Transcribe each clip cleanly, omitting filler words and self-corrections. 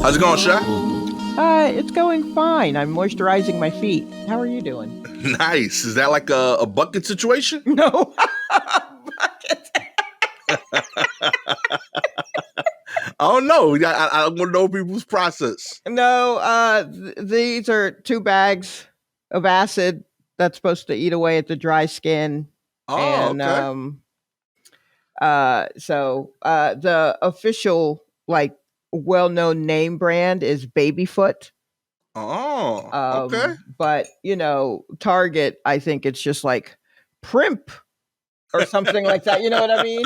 How's it going, Sha? It's going fine. I'm moisturizing my feet. How are you doing? Nice. Is that like a bucket situation? No. Bucket. I don't know. I want to know people's process. No, these are 2 bags of acid that's supposed to eat away at the dry skin. Oh, And okay. the official, like, well-known name brand is Babyfoot. Oh, okay. But Target, I think it's just like Primp or something like that. You know what I mean?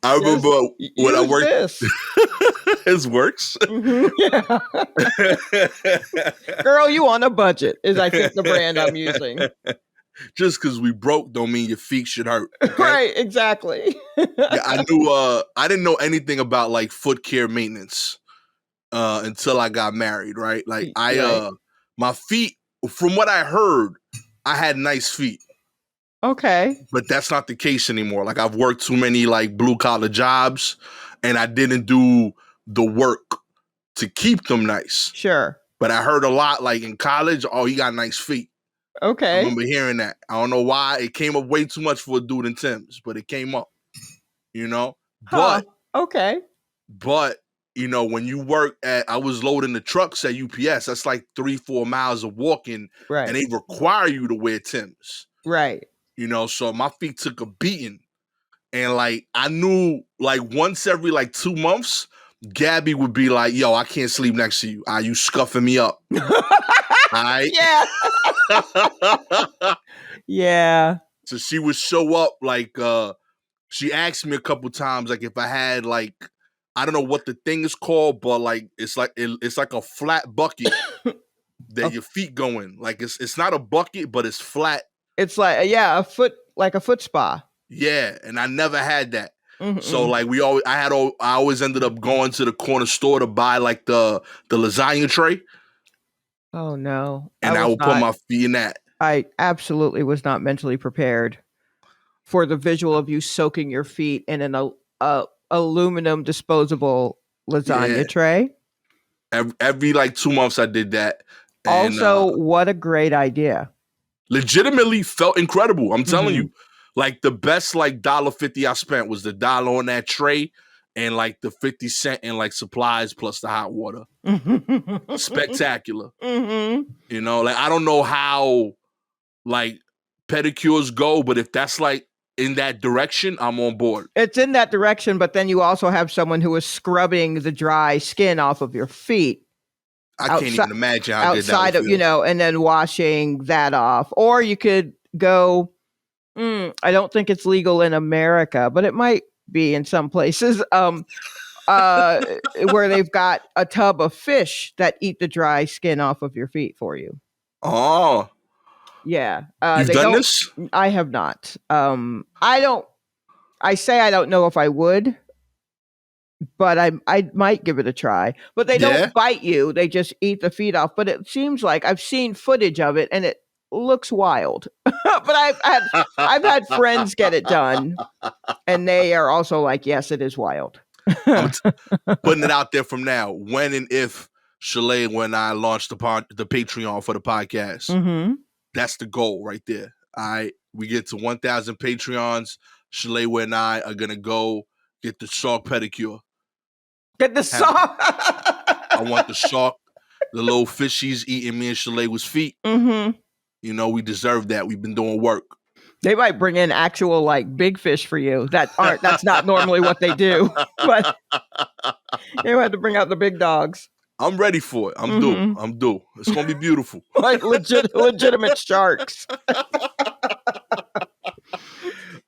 I remember when I use worked. this. His works. Yeah. Girl, you on a budget is, I think, the brand I'm using. Just because we broke don't mean your feet should hurt. Okay? Right, exactly. Yeah, I knew. I didn't know anything about like foot care maintenance until I got married. Right, like Right. my feet. From what I heard, I had nice feet. Okay. But that's not the case anymore. Like I've worked too many like blue collar jobs, and I didn't do the work to keep them nice. Sure. But I heard a lot like in college. Oh, he got nice feet. Okay. I remember hearing that. I don't know why it came up way too much for a dude in Tim's, but it came up. Huh. Okay. But when you work I was loading the trucks at UPS. That's like 3-4 miles of walking, Right. and they require you to wear Tim's. Right. So my feet took a beating, and like I knew like once every like 2 months, Gabby would be like, "Yo, I can't sleep next to you. Are you scuffing me up?" All right. Yeah. Yeah. So she would show up like she asked me a couple times like if I had like I don't know what the thing is called, but like it's like a flat bucket that your feet go in. Like it's not a bucket, but it's flat. It's like a foot spa. Yeah, and I never had that. Mm-mm. So like I always ended up going to the corner store to buy like the lasagna tray. Oh no. And I would put my feet in that. I absolutely was not mentally prepared for the visual of you soaking your feet in an aluminum disposable lasagna tray. Every like 2 months I did that. And, also, what a great idea. Legitimately felt incredible. I'm telling you. Like the best like $1.50 I spent was the $1 on that tray and like the 50 cents in like supplies plus the hot water. Spectacular. Like I don't know how like pedicures go, but if that's like in that direction, I'm on board. It's in that direction, but then you also have someone who is scrubbing the dry skin off of your feet. I can't even imagine how good that would feel. Outside of, and then washing that off. Or you could go, I don't think it's legal in America, but it might be in some places where they've got a tub of fish that eat the dry skin off of your feet for you. Oh. Yeah. You've done this? I have not. I don't know if I would, but I might give it a try. But they don't bite you. They just eat the feet off. But it seems like I've seen footage of it and it looks wild. But I've had friends get it done and they are also like, yes, it is wild. I'm putting it out there from now. When and if Shalewa and I launch the Patreon for the podcast, that's the goal right there. All right. We get to 1,000 Patreons. Shalewa and I are going to go get the shark pedicure. Get the shark. I want the shark, the little fishies eating me and Shalewa's feet. We deserve that. We've been doing work. They might bring in actual like big fish for you. That's not normally what they do, but they have to bring out the big dogs. I'm ready for it. I'm due. It's gonna be beautiful. Like legitimate sharks.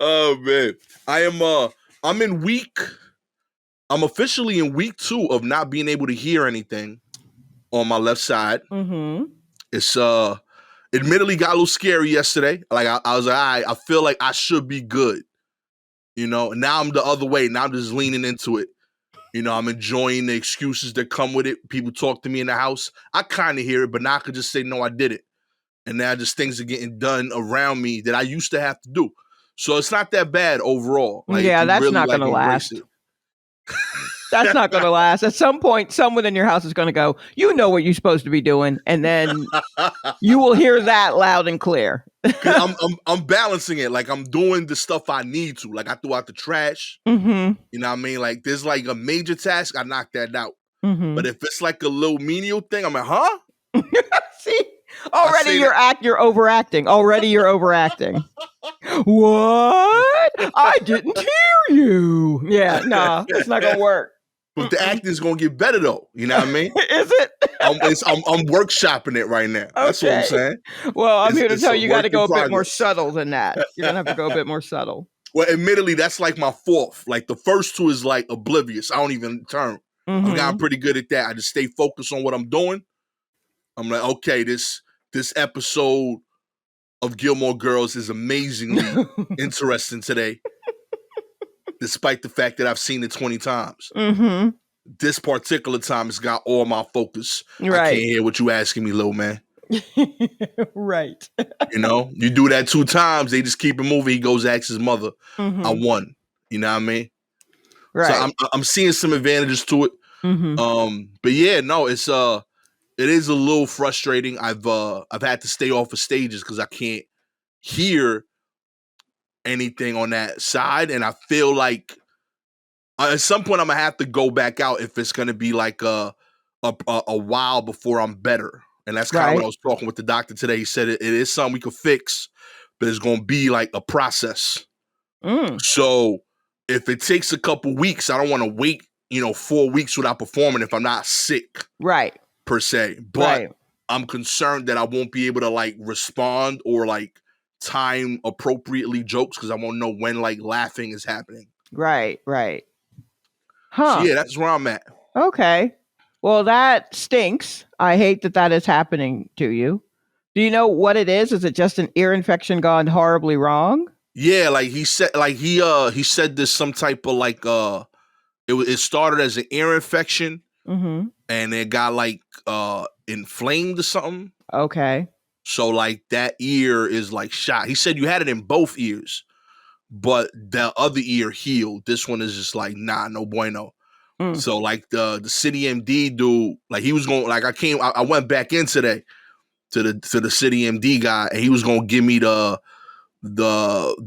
Oh man, I'm officially in week 2 of not being able to hear anything on my left side. It's admittedly got a little scary yesterday. Like I was like, all right, I feel like I should be good. Now I'm the other way. Now I'm just leaning into it. I'm enjoying the excuses that come with it. People talk to me in the house. I kind of hear it, but now I could just say, no, I did it. And now just things are getting done around me that I used to have to do. So it's not that bad overall. Like, yeah, that's really, not going to last. That's not going to last. At some point, someone in your house is going to go, you know what you're supposed to be doing. And then you will hear that loud and clear. Because I'm balancing it. Like, I'm doing the stuff I need to. Like, I threw out the trash. Mm-hmm. You know what I mean? Like, there's like a major task, I knock that out. Mm-hmm. But if it's like a little menial thing, I'm like, huh? See? Already you're overacting. Already you're overacting. What? I didn't hear you. Yeah, no, it's not gonna work. But the acting's gonna get better though. You know what I mean? Is it? I'm workshopping it right now. That's what I'm saying. Well, I'm here to tell you got to go a progress. bit more subtle than that. You're gonna have to go a bit more subtle. Well, admittedly, that's like my fourth. Like the first two is like oblivious. I don't even turn. I've gotten pretty good at that. I just stay focused on what I'm doing. I'm like, okay, this episode of Gilmore Girls is amazingly interesting today, despite the fact that I've seen it 20 times. Mm-hmm. This particular time, it's got all my focus. Right. I can't hear what you asking me, little man. Right. You know, you do that 2 times, they just keep it moving. He goes ask his mother. I won. You know what I mean? Right. So I'm seeing some advantages to it. But yeah, no, it is a little frustrating. I've had to stay off of stages because I can't hear anything on that side, and I feel like at some point I'm gonna have to go back out if it's gonna be like a while before I'm better. And that's kind of what I was talking with the doctor today. He said it is something we could fix, but it's gonna be like a process. So if it takes a couple weeks, I don't want to wait, 4 weeks without performing if I'm not sick, right? Per se, but I'm concerned that I won't be able to like respond or like time appropriately jokes because I won't know when like laughing is happening. Right. Huh. So yeah, that's where I'm at. Okay. Well, that stinks. I hate that is happening to you. Do you know what it is? Is it just an ear infection gone horribly wrong? Yeah, like he said, like he said there's some type of like it started as an ear infection, and it got like inflamed or something. Okay. So like that ear is like shot. He said you had it in both ears, but the other ear healed. This one is just like, nah, no bueno. So like the City MD dude, like he was going, like I went back in today to the City MD guy, and he was gonna give me the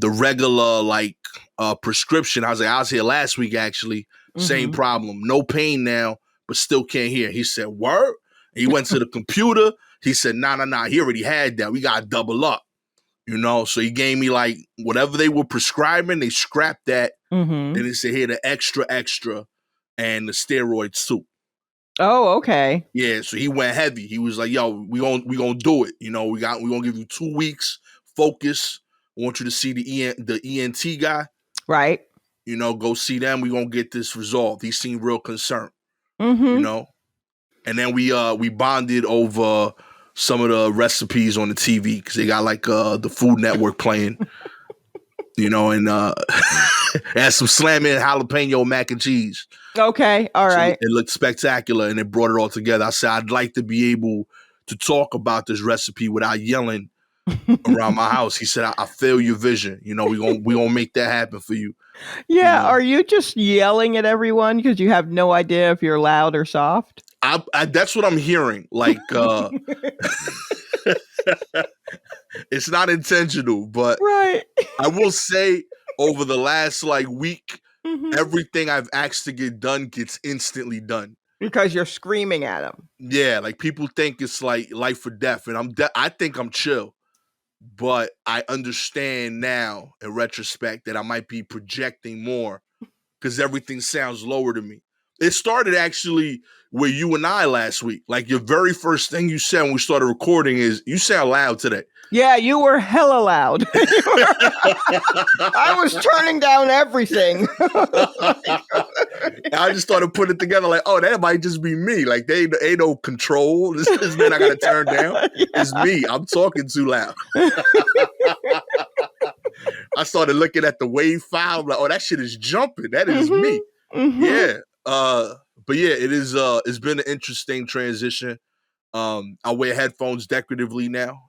regular like prescription. I was here last week actually, same problem, no pain now, but still can't hear. He said, word? And he went to the computer. He said, nah, he already had that. We gotta double up. So he gave me like whatever they were prescribing, they scrapped that. And they said, here, the extra, and the steroids too. Oh, okay. Yeah, so he went heavy. He was like, yo, we gonna do it. We gonna give you 2 weeks, focus. I want you to see the ENT guy. Right. Go see them. We gonna get this resolved. He seemed real concerned. And then we bonded over some of the recipes on the TV because they got like the Food Network playing, and it had some slamming jalapeno mac and cheese. Okay, all right. It looked spectacular, and it brought it all together. I said I'd like to be able to talk about this recipe without yelling around my house. He said, I feel your vision. We gonna make that happen for you. Yeah, are you just yelling at everyone because you have no idea if you're loud or soft? That's what I'm hearing. Like, it's not intentional, but I will say over the last like week, everything I've asked to get done gets instantly done. Because you're screaming at them. Yeah, like people think it's like life or death, and I think I'm chill, but I understand now in retrospect that I might be projecting more because everything sounds lower to me. It started actually with you and I last week. Like your very first thing you said when we started recording is, you sound loud today. Yeah, you were hella loud. I was turning down everything. I just started putting it together like, oh, that might just be me. Like, they ain't no control. This man I got to turn down. Yeah. It's me. I'm talking too loud. I started looking at the wave file. I'm like, oh, that shit is jumping. That is me. Yeah. But yeah, it is. It's been an interesting transition. I wear headphones decoratively now.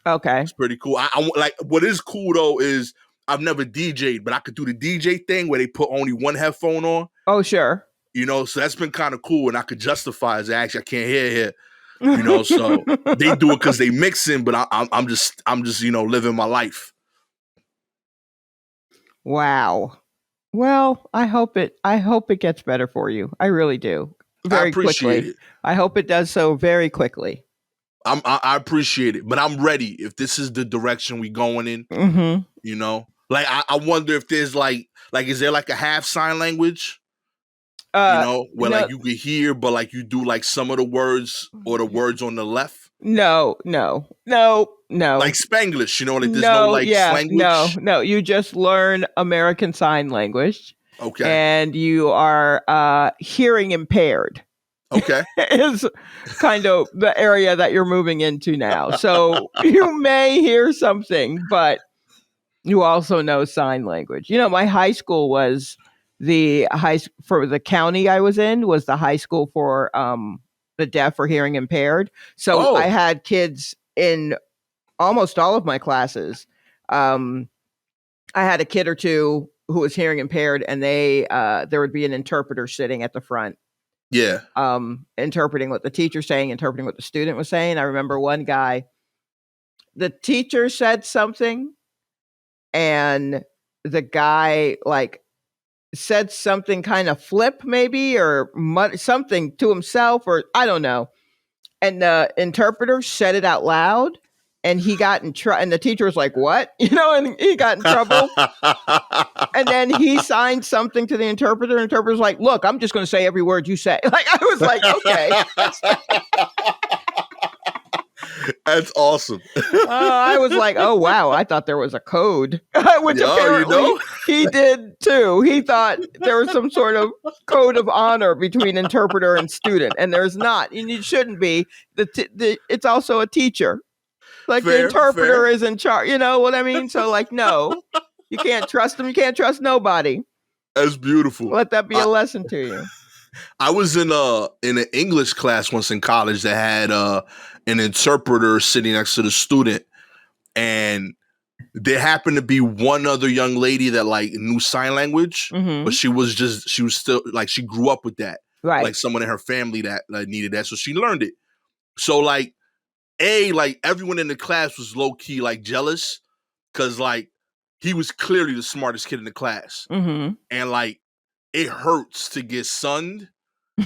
Okay, it's pretty cool. I like what is cool though is I've never DJ'd, but I could do the DJ thing where they put only one headphone on. Oh, sure. So that's been kind of cool, and I could justify as actually I can't hear here. So they do it because they mixing, but I'm just living my life. Wow. Well, I hope it gets better for you. I really do. Very quickly. I hope it does so very quickly. I appreciate it, but I'm ready if this is the direction we going in. Like I wonder if there's like is there like a half sign language? Where like you could hear, but like you do like some of the words or the words on the left. No. Like Spanglish, like there's no like language. No. You just learn American Sign Language. Okay. And you are hearing impaired. Okay. Is kind of the area that you're moving into now. So you may hear something, but you also know sign language. My high school was for the county I was in was the high school for the deaf or hearing impaired. So I had kids in almost all of my classes. I had a kid or two who was hearing impaired, and there would be an interpreter sitting at the front. Yeah. Interpreting what the teacher's saying, interpreting what the student was saying. I remember one guy, the teacher said something, and the guy like said something kind of flip maybe, or something to himself, or I don't know. And the interpreter said it out loud, and he got in trouble. And the teacher was like, "What?" And he got in trouble. And then he signed something to the interpreter. And the interpreter's like, "Look, I'm just going to say every word you say." Like I was like, "Okay." That's awesome. I was like, "Oh wow!" I thought there was a code, which apparently he did too. He thought there was some sort of code of honor between interpreter and student, and there's not, and it shouldn't be. It's also a teacher. Like the interpreter is in charge. You know what I mean? So like, no, you can't trust him. You can't trust nobody. That's beautiful. Let that be a lesson to you. I was in an English class once in college that had an interpreter sitting next to the student, and there happened to be one other young lady that like knew sign language, but she was still like she grew up with that, right? Like someone in her family that needed that, so she learned it. So like everyone in the class was low key like jealous because like he was clearly the smartest kid in the class, and like it hurts to get sunned.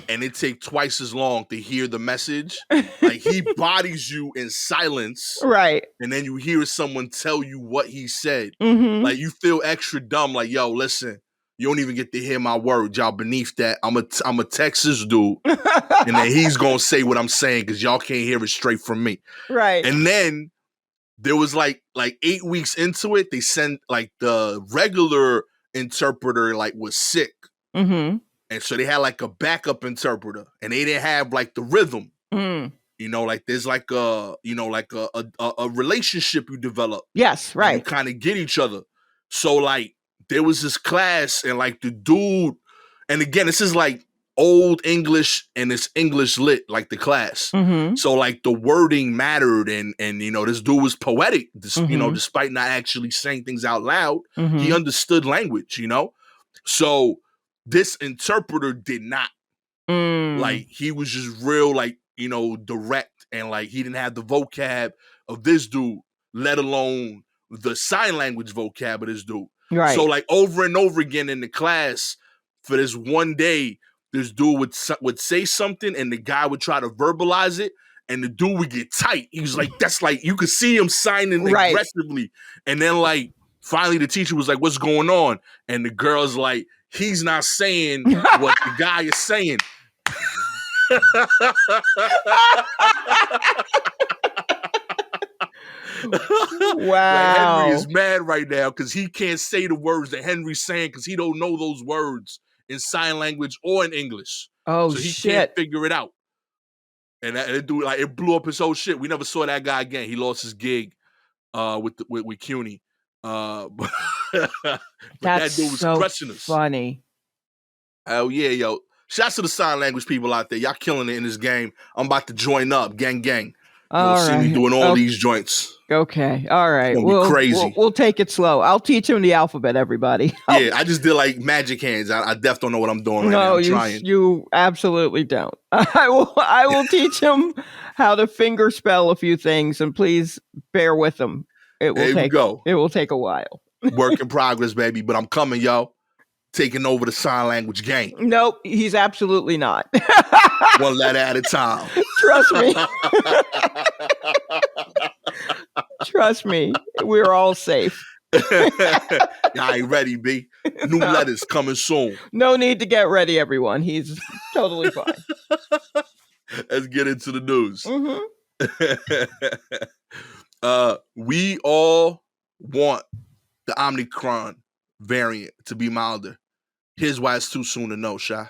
And it take twice as long to hear the message. Like he bodies you in silence, right? And then you hear someone tell you what he said. Like you feel extra dumb. Like, yo, listen, you don't even get to hear my words. Y'all beneath that. I'm a Texas dude, and then he's gonna say what I'm saying because y'all can't hear it straight from me, right? And then there was like 8 weeks into it, they sent like the regular interpreter like was sick. And so they had like a backup interpreter, and they didn't have like the rhythm. Like there's like a relationship you develop. Yes, right. You kind of get each other. So like there was this class, and like the dude, and again, this is like old English and it's English lit, like the class. So like the wording mattered, and this dude was poetic, despite not actually saying things out loud. He understood language, So this interpreter did not. Like he was just real, like, direct, and like he didn't have the vocab of this dude, let alone the sign language vocab of this dude. Right. So like over and over again in the class for this one day, this dude would say something, and the guy would try to verbalize it, and the dude would get tight. He was like, that's like, you could see him signing aggressively. And then like finally the teacher was like, what's going on? And the girl's like, he's not saying what the guy is saying. Wow. Like Henry is mad right now because he can't say the words that Henry's saying because he don't know those words in sign language or in English. Oh, so he can't figure it out. And it blew up his whole shit. We never saw that guy again. He lost his gig with CUNY. But that dude was so crushing us. Funny. Hell yeah, yo. Shouts to the sign language people out there. Y'all killing it in this game. I'm about to join up. Gang. You'll see me doing all these joints. Okay. All right. It's crazy. We'll take it slow. I'll teach him the alphabet, everybody. Yeah, I just did like magic hands. I definitely don't know what I'm doing right now. I'm trying. You absolutely don't. I will teach him how to finger spell a few things, and please bear with him. It will take a while. Work in progress, baby. But I'm coming, yo. Taking over the sign language game. Nope, he's absolutely not. One letter at a time. Trust me. Trust me. We're all safe. I ain't ready, B. New letters coming soon. No need to get ready, everyone. He's totally fine. Let's get into the news. Mm-hmm. We all want the Omicron variant to be milder. Here's why it's too soon to know, Sha.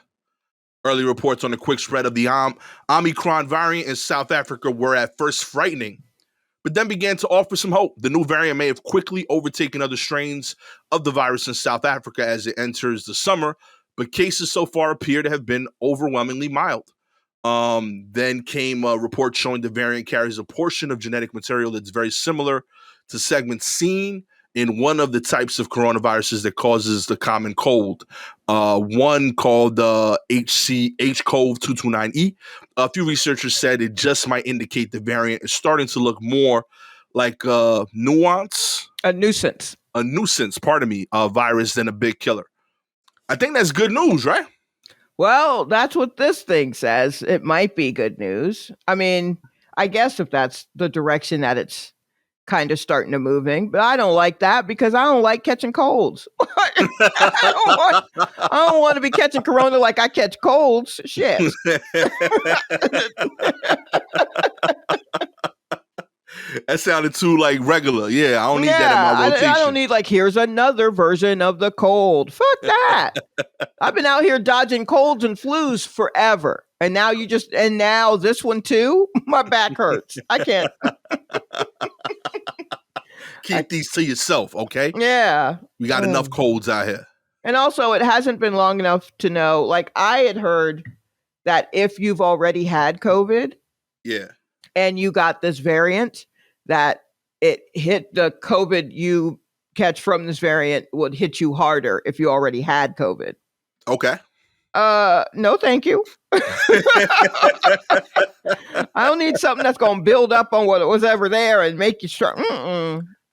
Early reports on the quick spread of the Omicron variant in South Africa were at first frightening, but then began to offer some hope. The new variant may have quickly overtaken other strains of the virus in South Africa as it enters the summer, but cases so far appear to have been overwhelmingly mild. Then came a report showing the variant carries a portion of genetic material that's very similar to segments seen in one of the types of coronaviruses that causes the common cold, one called HCOV 229E. A few researchers said it just might indicate the variant is starting to look more like a nuisance, virus than a big killer. I think that's good news, right? Well, that's what this thing says. It might be good news. I mean, I guess if that's the direction that it's kind of starting to moving, but I don't like that because I don't like catching colds. I don't want to be catching corona like I catch colds. Shit. That sounded too like regular. Yeah, I don't need that in my rotation. I don't need like, here's another version of the cold. Fuck that. I've been out here dodging colds and flus forever. And now now this one too? My back hurts. I can't. Keep these to yourself, okay? Yeah. We got enough colds out here. And also, it hasn't been long enough to know. Like, I had heard that if you've already had COVID, and you got this variant, that it hit the COVID you catch from this variant would hit you harder if you already had COVID. Okay. No, thank you. I don't need something that's going to build up on what was ever there and make you strong.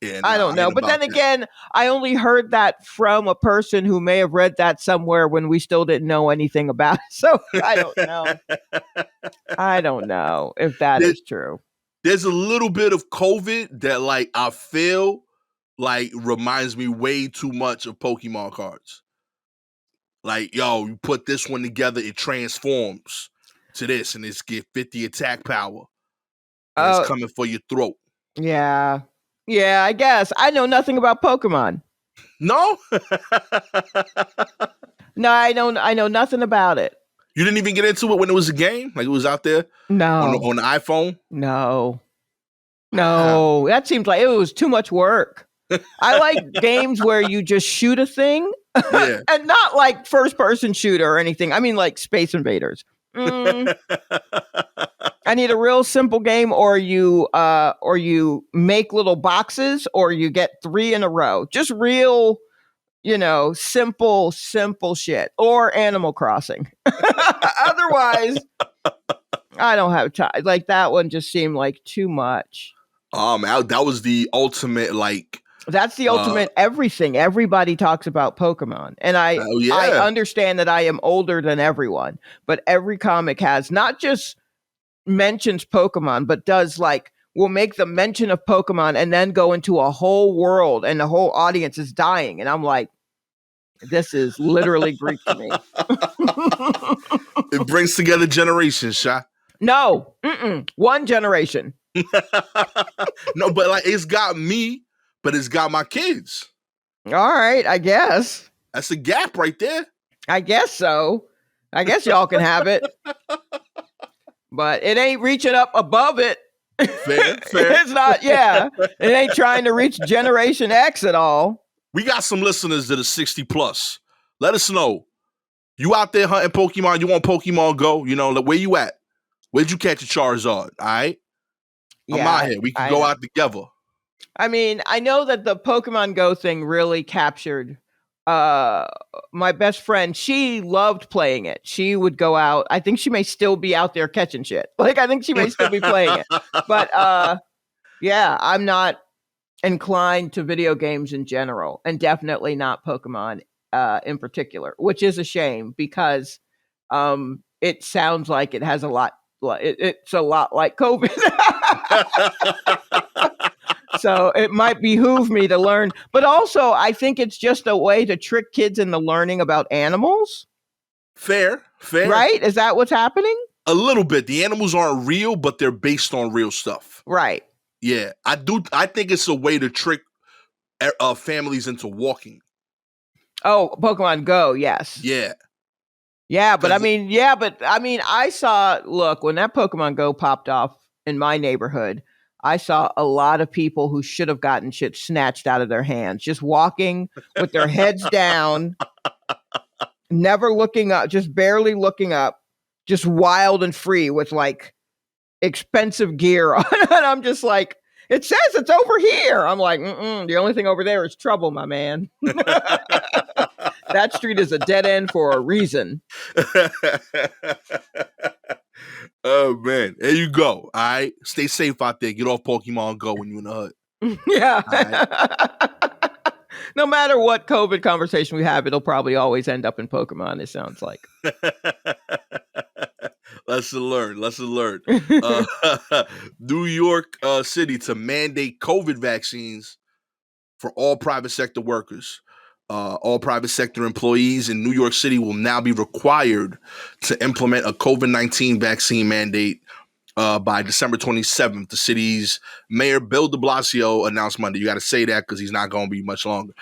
Yeah, I don't know. But then again, I only heard that from a person who may have read that somewhere when we still didn't know anything about it. So I don't know. I don't know if that is true. There's a little bit of COVID that like I feel like reminds me way too much of Pokemon cards. Like, yo, you put this one together, it transforms to this, and it's get 50 attack power. And it's coming for your throat. Yeah. Yeah, I guess. I know nothing about Pokemon. No? No, I know nothing about it. You didn't even get into it when it was a game? Like it was out there? No. On the iPhone? No. That seems like it was too much work. I like games where you just shoot a thing. Yeah. And not like first person shooter or anything. I mean like Space Invaders. I need a real simple game, or you make little boxes, or you get 3 in a row. Just real, simple shit. Or Animal Crossing. Otherwise, I don't have time. Like that one just seemed like too much. That was the ultimate like. That's the ultimate everything. Everybody talks about Pokemon. And I understand that I am older than everyone, but every comic has not just mentions Pokemon, but will make the mention of Pokemon and then go into a whole world and the whole audience is dying. And I'm like, this is literally Greek to me. It brings together generations, Sha. No, one generation. No, but like it's got me. But it's got my kids. All right, I guess. That's a gap right there. I guess so. I guess y'all can have it. But it ain't reaching up above it. Fair. It's not, It ain't trying to reach Generation X at all. We got some listeners that are 60 plus. Let us know. You out there hunting Pokemon, you want Pokemon Go, where you at? Where'd you catch a Charizard, all right? I'm out here. We can go out together. I mean, I know that the Pokemon Go thing really captured my best friend. She loved playing it. She would go out. I think she may still be out there catching shit. Like, I think she may still be playing it. But yeah, I'm not inclined to video games in general, and definitely not Pokemon in particular, which is a shame because it sounds like it has a lot. It's a lot like COVID. So it might behoove me to learn. But also, I think it's just a way to trick kids into learning about animals. Fair. Right? Is that what's happening? A little bit. The animals aren't real, but they're based on real stuff. Right. Yeah. I think it's a way to trick families into walking. Oh, Pokemon Go, yes. Yeah. Yeah, but I mean, I saw, look, when that Pokemon Go popped off in my neighborhood, I saw a lot of people who should have gotten shit snatched out of their hands, just walking with their heads down, never looking up, just barely looking up, just wild and free with like expensive gear on. And I'm just like, it says it's over here. I'm like, the only thing over there is trouble, my man. That street is a dead end for a reason. Oh, man. There you go. All right. Stay safe out there. Get off Pokemon Go when you're in the hood. Yeah. Right. No matter what COVID conversation we have, it'll probably always end up in Pokemon, it sounds like. Lesson learned. New York City to mandate COVID vaccines for all private sector workers. All private sector employees in New York City will now be required to implement a COVID-19 vaccine mandate by December 27th. The city's mayor, Bill de Blasio, announced Monday. You got to say that because he's not going to be much longer.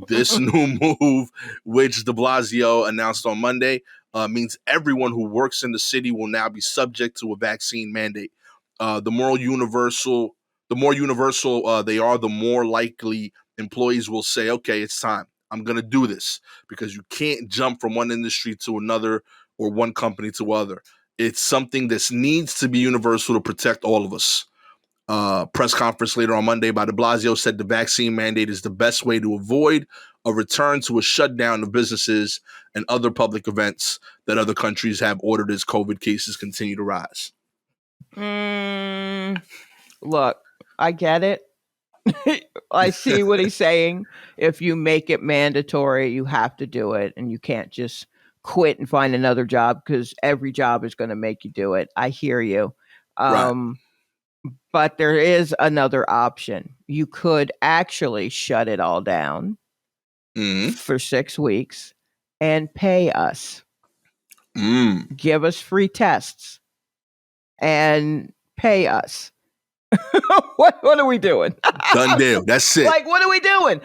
This new move, which de Blasio announced on Monday, means everyone who works in the city will now be subject to a vaccine mandate. The more universal they are, the more likely employees will say, okay, it's time. I'm going to do this, because you can't jump from one industry to another or one company to other. It's something that needs to be universal to protect all of us. Press conference later on Monday by de Blasio said the vaccine mandate is the best way to avoid a return to a shutdown of businesses and other public events that other countries have ordered as COVID cases continue to rise. Look, I get it. I see what he's saying. If you make it mandatory, you have to do it, and you can't just quit and find another job because every job is going to make you do it. I hear you. Right. But there is another option. You could actually shut it all down for 6 weeks and pay us. Give us free tests and pay us. What are we doing? Done deal. That's it. Like, what are we doing?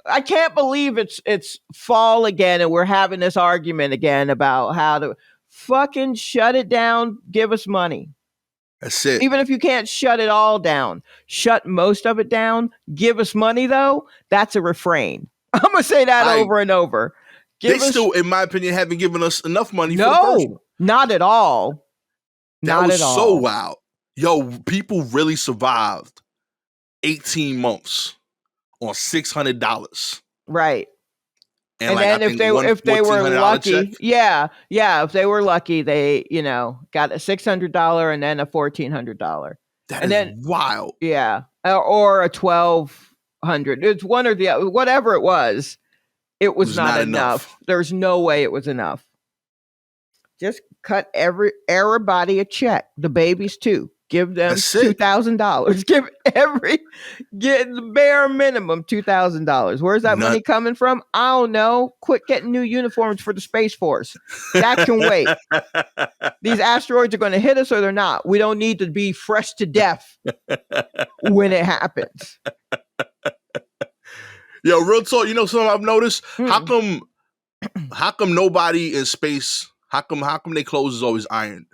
I can't believe it's fall again, and we're having this argument again about how to fucking shut it down. Give us money. That's it. Even if you can't shut it all down, shut most of it down. Give us money, though. That's a refrain. I'm gonna say that over and over. Still, in my opinion, haven't given us enough money. No, for the first one. Not at all. That was so wild. Yo, people really survived 18 months on $600. Right. And like, then if they were lucky, if they were lucky, they, got a $600 and then a $1,400. That is wild. Yeah. Or a $1,200. It's one or the other, whatever it was not enough. There's no way it was enough. Just cut everybody a check. The babies too. Give them $2,000. Get the bare minimum $2,000. Where's that money coming from? I don't know. Quit getting new uniforms for the Space Force. That can wait. These asteroids are going to hit us or they're not. We don't need to be fresh to death when it happens. Yo, real talk. You know something I've noticed? How come nobody in space? How come their clothes is always ironed?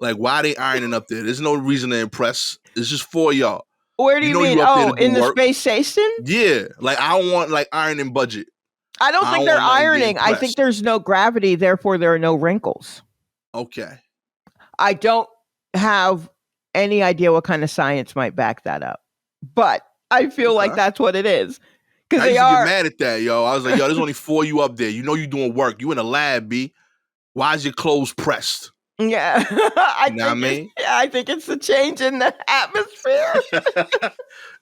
Like, why are they ironing up there? There's no reason to impress. It's just for y'all. Where do you mean? In the space station? Yeah. Like, I don't want, like, ironing budget. I don't think they're ironing. I think there's no gravity, therefore there are no wrinkles. Okay. I don't have any idea what kind of science might back that up. but I feel like that's what it is. I used to get mad at that, yo. I was like, yo, there's only 4 of you up there. You know you doing work. You in a lab, B. Why is your clothes pressed? Yeah. I think it's the change in the atmosphere.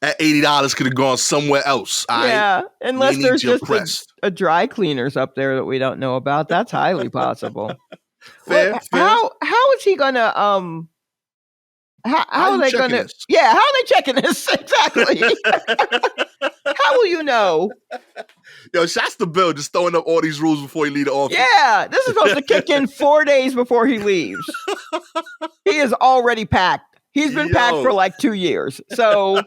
That $80 could have gone somewhere else. Yeah, unless there's just a dry cleaners up there that we don't know about. That's highly possible. fair. How is he gonna how are they gonna this? Yeah, how are they checking this? Exactly. How will you know? Yo, shots to Bill just throwing up all these rules before he leave the office. Yeah, this is supposed to kick in 4 days before he leaves. He is already packed. He's been packed for like 2 years. So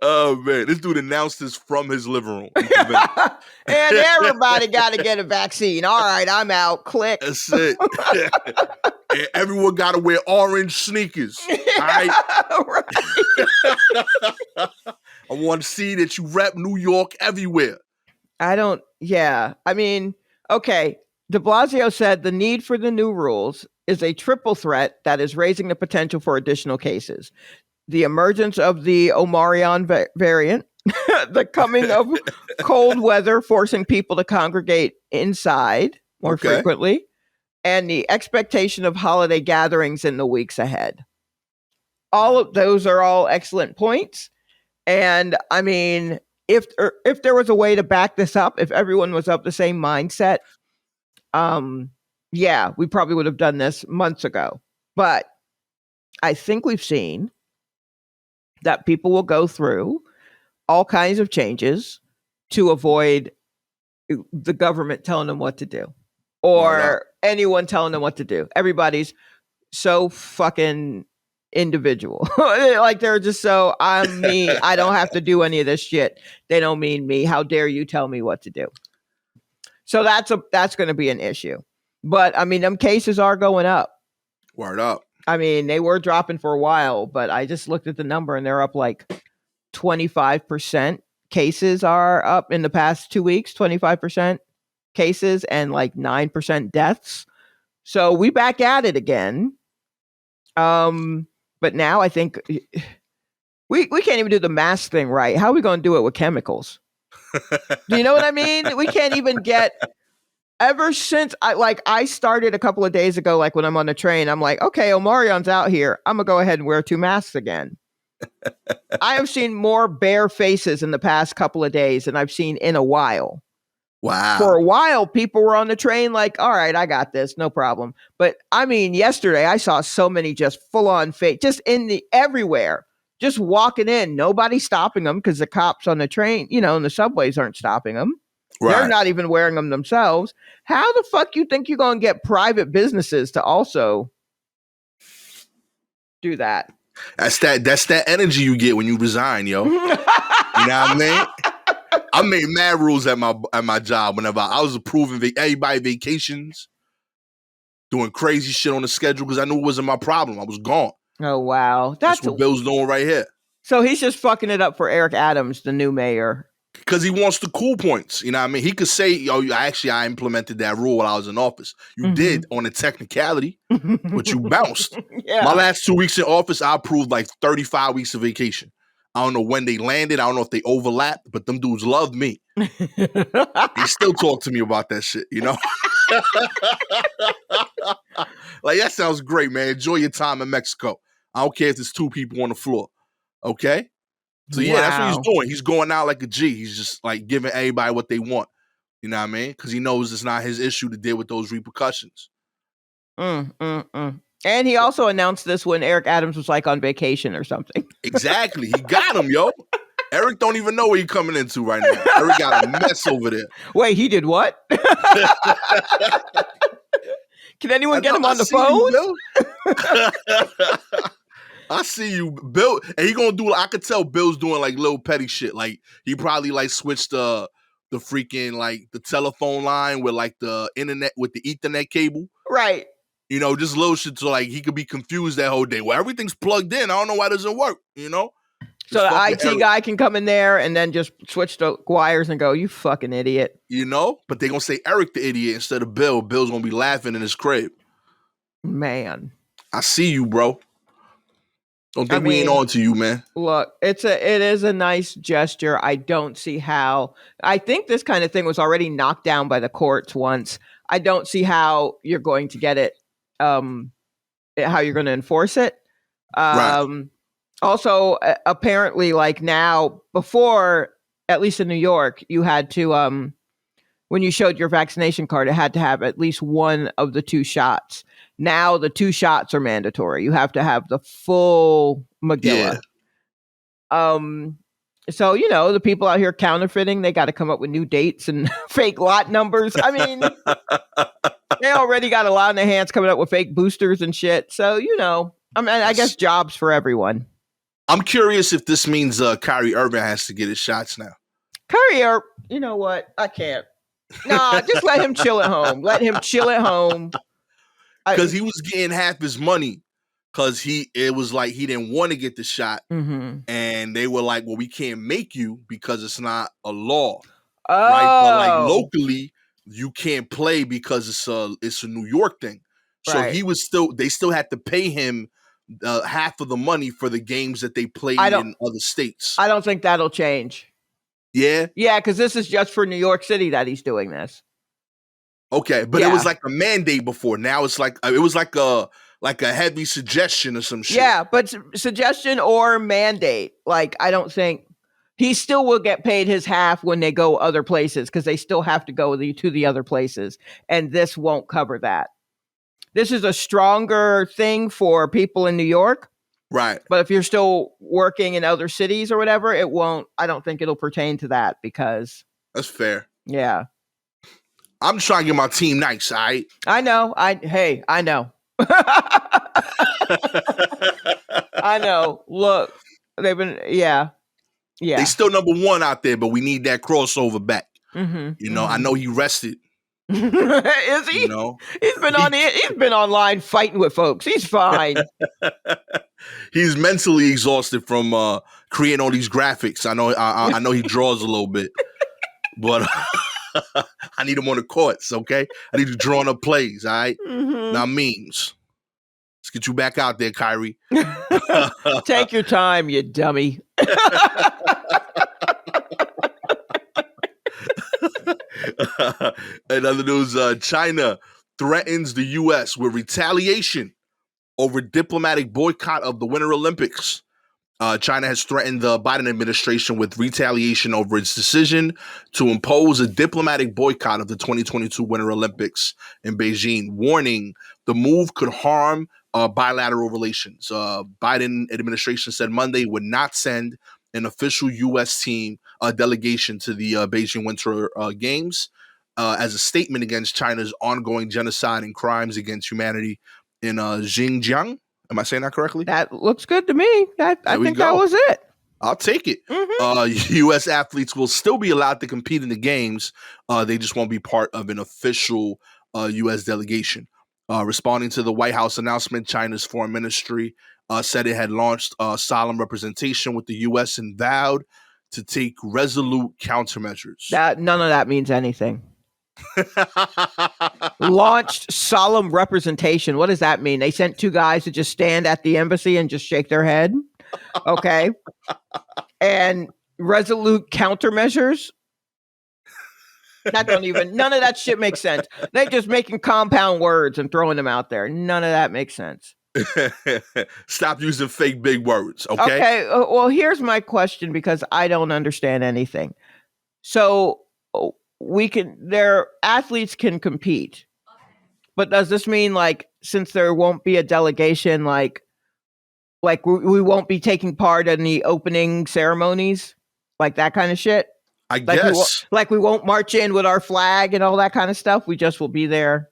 oh man, this dude announced this from his living room. And everybody got to get a vaccine. All right, I'm out. Click. That's it. And everyone got to wear orange sneakers. All right. I want to see that you rep New York everywhere. I mean, okay. De Blasio said the need for the new rules is a triple threat that is raising the potential for additional cases. The emergence of the Omicron variant, the coming of cold weather forcing people to congregate inside more frequently, and the expectation of holiday gatherings in the weeks ahead. All of those are all excellent points. And I mean, if there was a way to back this up, if everyone was of the same mindset, yeah, we probably would have done this months ago. But I think we've seen that people will go through all kinds of changes to avoid the government telling them what to do or anyone telling them what to do. Everybody's so fucking individual. Like they're just so, I'm me. I don't have to do any of this shit. They don't mean me. How dare you tell me what to do? So that's going to be an issue. But I mean, them cases are going up. Word up. I mean, they were dropping for a while, but I just looked at the number and they're up like 25%. Cases are up in the past 2 weeks, 25% cases and like 9% deaths. So we back at it again. But now I think we can't even do the mask thing right. How are we going to do it with chemicals? Do you know what I mean? We can't even get. Ever since I started a couple of days ago, like when I'm on the train, I'm like, okay, Omarion's out here. I'm gonna go ahead and wear 2 masks again. I have seen more bare faces in the past couple of days than I've seen in a while. Wow. For a while, people were on the train like, all right, I got this, no problem. But I mean, yesterday I saw so many just full on face, just everywhere, just walking in, nobody stopping them because the cops on the train, and the subways aren't stopping them. Right. They're not even wearing them themselves. How the fuck you think you're going to get private businesses to also do that? That's that energy you get when you resign, yo. You know what I mean? I made mad rules at my job whenever I was approving everybody vacations, doing crazy shit on the schedule because I knew it wasn't my problem. I was gone. Oh, wow. That's what Bill's doing right here. So he's just fucking it up for Eric Adams, the new mayor. Because he wants the cool points. You know what I mean? He could say, I implemented that rule while I was in office. You did on a technicality, but you bounced. Yeah. My last 2 weeks in office, I approved like 35 weeks of vacation. I don't know when they landed. I don't know if they overlapped, but them dudes loved me. They still talk to me about that shit, Like, that sounds great, man. Enjoy your time in Mexico. I don't care if there's 2 people on the floor. Okay? So, yeah, that's what he's doing. He's going out like a G. He's just, like, giving everybody what they want. You know what I mean? Because he knows it's not his issue to deal with those repercussions. And he also announced this when Eric Adams was, like, on vacation or something. Exactly. He got him, yo. Eric don't even know what he's coming into right now. Eric got a mess over there. Wait, he did what? Can anyone get him on the phone? I see you, Bill. And he gonna do. I could tell Bill's doing like little petty shit. Like he probably like switched the freaking like the telephone line with like the internet with the Ethernet cable. Right. Just little shit so like he could be confused that whole day. Well, everything's plugged in. I don't know why it doesn't work. So the IT guy can come in there and then just switch the wires and go, "You fucking idiot." But they gonna say Eric the idiot instead of Bill. Bill's gonna be laughing in his crib. Man, I see you, bro. Don't think we ain't on to you, man. Look, it is a nice gesture. I don't see how. I think this kind of thing was already knocked down by the courts once. I don't see how you're going to get it, how you're going to enforce it. Right. Also, apparently, like now, before, at least in New York, you had to, when you showed your vaccination card, it had to have at least one of the 2 shots. Now the 2 shots are mandatory. You have to have the full Magilla. Yeah. So, the people out here counterfeiting, they got to come up with new dates and fake lot numbers. I mean, they already got a lot in their hands coming up with fake boosters and shit. So, I guess jobs for everyone. I'm curious if this means Kyrie Irving has to get his shots now. Kyrie Irving, you know what? I can't. Nah, just let him chill at home. Let him chill at home. Because he was getting half his money because it was like he didn't want to get the shot. Mm-hmm. And they were like, well, we can't make you because it's not a law. Oh. Right? But like locally, you can't play because it's a New York thing. So right. They still had to pay him half of the money for the games that they played in other states. I don't think that'll change. Yeah? Yeah, because this is just for New York City that he's doing this. Okay, but it was like a mandate before. Now it's like it was like a heavy suggestion or some shit. Yeah, but suggestion or mandate. Like, I don't think he still will get paid his half when they go other places because they still have to go to the other places, and this won't cover that. This is a stronger thing for people in New York. Right. But if you're still working in other cities or whatever, it won't. I don't think it'll pertain to that because that's fair. Yeah. I'm just trying to get my team nice, all right? I know. I know. I know. Look, they've been, yeah. They still number 1 out there, but we need that crossover back. Mm-hmm. I know he rested. Is he? He's been online fighting with folks. He's fine. He's mentally exhausted from creating all these graphics. I know he draws a little bit, but I need him on the courts, okay? I need you drawing up plays, all right? Mm-hmm. Now memes. Let's get you back out there, Kyrie. Take your time, you dummy. In other news, China threatens the U.S. with retaliation over diplomatic boycott of the Winter Olympics. China has threatened the Biden administration with retaliation over its decision to impose a diplomatic boycott of the 2022 Winter Olympics in Beijing, warning the move could harm bilateral relations. Biden administration said Monday would not send an official U.S. team delegation to the Beijing Winter Games as a statement against China's ongoing genocide and crimes against humanity in Xinjiang. Am I saying that correctly? That looks good to me. I think that was it. I'll take it. Mm-hmm. U.S. athletes will still be allowed to compete in the games. They just won't be part of an official U.S. delegation. Responding to the White House announcement, China's foreign ministry said it had launched solemn representation with the U.S. and vowed to take resolute countermeasures. None of that means anything. Launched solemn representation. What does that mean? They sent 2 guys to just stand at the embassy and just shake their head. Okay. And resolute countermeasures. None of that shit makes sense. They're just making compound words and throwing them out there. None of that makes sense. Stop using fake big words. Okay. Okay. Well, here's my question because I don't understand anything. So their athletes can compete, but does this mean like since there won't be a delegation, like we won't be taking part in the opening ceremonies, like that kind of shit? I guess we won't march in with our flag and all that kind of stuff. We just will be there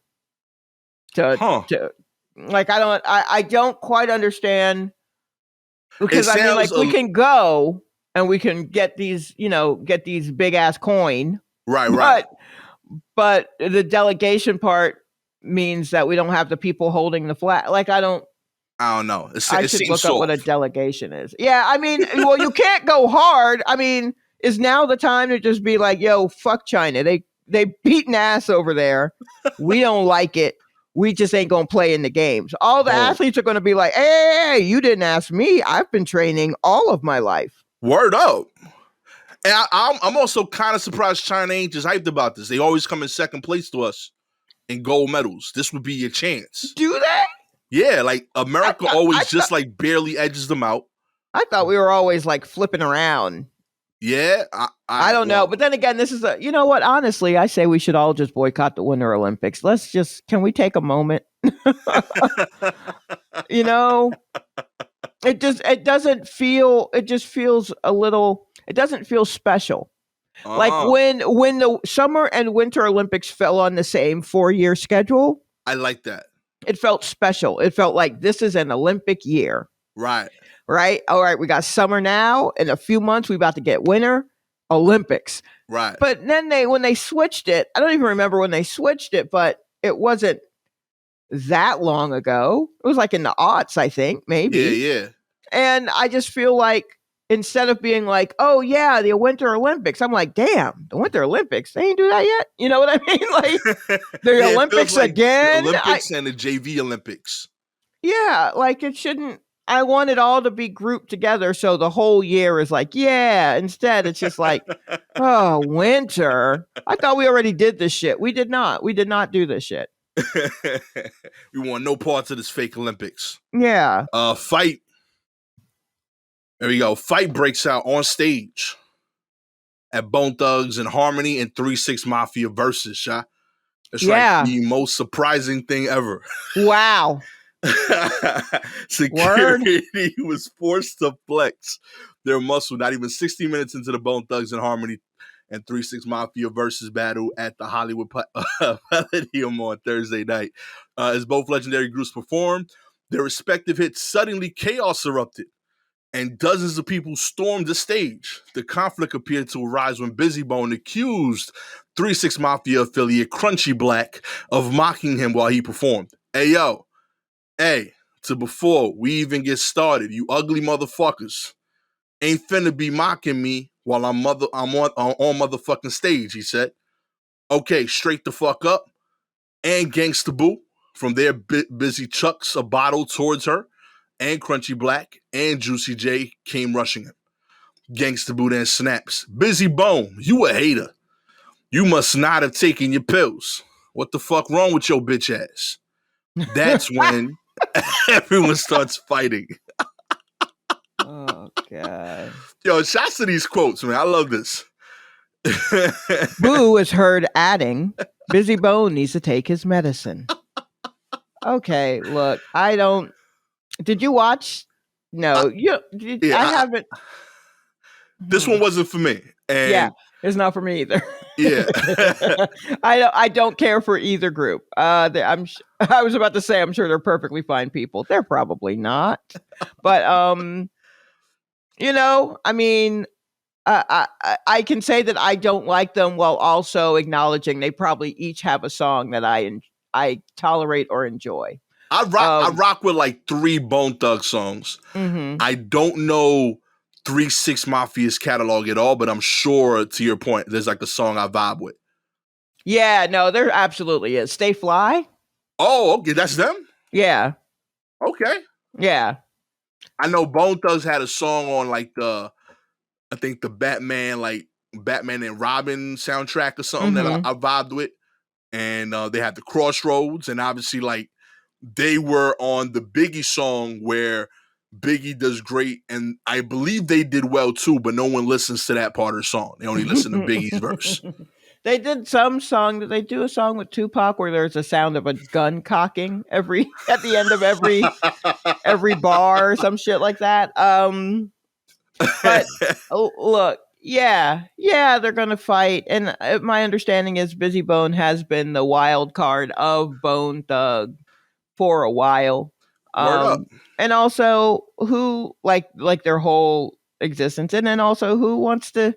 to like I don't quite understand because I mean like we can go and we can get these big ass coin. Right. But the delegation part means that we don't have the people holding the flag. Like I don't know. I should look up what a delegation is. Yeah, I mean, well, you can't go hard. I mean, is now the time to just be like, yo, fuck China. They beating ass over there. We don't like it. we just ain't going to play in the games. All the athletes are going to be like, hey, you didn't ask me. I've been training all of my life. Word up. And I'm also kind of surprised China ain't just hyped about this. They always come in second place to us in gold medals. This would be your chance. Do they? Yeah, like America always just like barely edges them out. I thought we were always like flipping around. Yeah, I don't know. But then again, this is you know what? Honestly, I say we should all just boycott the Winter Olympics. Can we take a moment? You know, it doesn't feel special. Like when the Summer and Winter Olympics fell on the same 4-year schedule. I like that. It felt special. It felt like this is an Olympic year. Right. All right. We got summer now. In a few months, we about to get Winter Olympics. Right. But then when they switched it, I don't even remember when they switched it, but it wasn't that long ago. It was like in the aughts, I think, maybe. Yeah. And I just feel like instead of being like, oh yeah, the Winter Olympics, I'm like, damn, the Winter Olympics, they ain't do that yet. You know what I mean? Like the Olympics like again. The Olympics and the JV Olympics. Yeah, like it shouldn't. I want it all to be grouped together so the whole year is like, yeah. Instead, it's just like, oh, winter. I thought we already did this shit. We did not. We did not do this shit. We want no parts of this fake Olympics. Yeah. Fight. There we go. Fight breaks out on stage at Bone Thugs and Harmony and 3-6 Mafia versus Sha. That's like the most surprising thing ever. Wow. Security was forced to flex their muscle not even 60 minutes into the Bone Thugs and Harmony and 3-6 Mafia versus battle at the Hollywood Palladium on Thursday night. As both legendary groups performed their respective hits, suddenly chaos erupted and dozens of people stormed the stage. The conflict appeared to arise when Busy Bone accused 3-6 Mafia affiliate Crunchy Black of mocking him while he performed. Hey, to before we even get started, you ugly motherfuckers ain't finna be mocking me while I'm on motherfucking stage, he said. Okay, straight the fuck up. And Gangsta Boo from their Busy chucks a bottle towards her, and Crunchy Black and Juicy J came rushing him. Gangsta Boo then snaps, Busy Bone, you a hater. You must not have taken your pills. What the fuck wrong with your bitch ass? That's when everyone starts fighting. Oh, God. Yo, shots to these quotes, man. I love this. Boo is heard adding, Busy Bone needs to take his medicine. Okay, look, I don't. Did you watch? No, I haven't. This one wasn't for me. And yeah, it's not for me either. Yeah, I don't care for either group. I was about to say I'm sure they're perfectly fine people. They're probably not, but you know, I mean, I can say that I don't like them while also acknowledging they probably each have a song that I tolerate or enjoy. I rock with like 3 Bone Thug songs. Mm-hmm. I don't know 3-6 Mafia's catalog at all, but I'm sure, to your point, there's like a song I vibe with. Yeah, no, there absolutely is. Stay Fly? Oh, okay, that's them? Yeah. Okay. Yeah. I know Bone Thugs had a song on like I think the Batman and Robin soundtrack or something that I vibed with. And they had the Crossroads, and obviously like they were on the Biggie song where Biggie does great, and I believe they did well too, but no one listens to that part of the song. They only listen to Biggie's verse. They did some song. Did they do a song with Tupac where there's a sound of a gun cocking at the end of every bar or some shit like that? But look, yeah, they're gonna fight, and my understanding is Busy Bone has been the wild card of Bone Thug for a while. And also who like their whole existence, and then also who wants to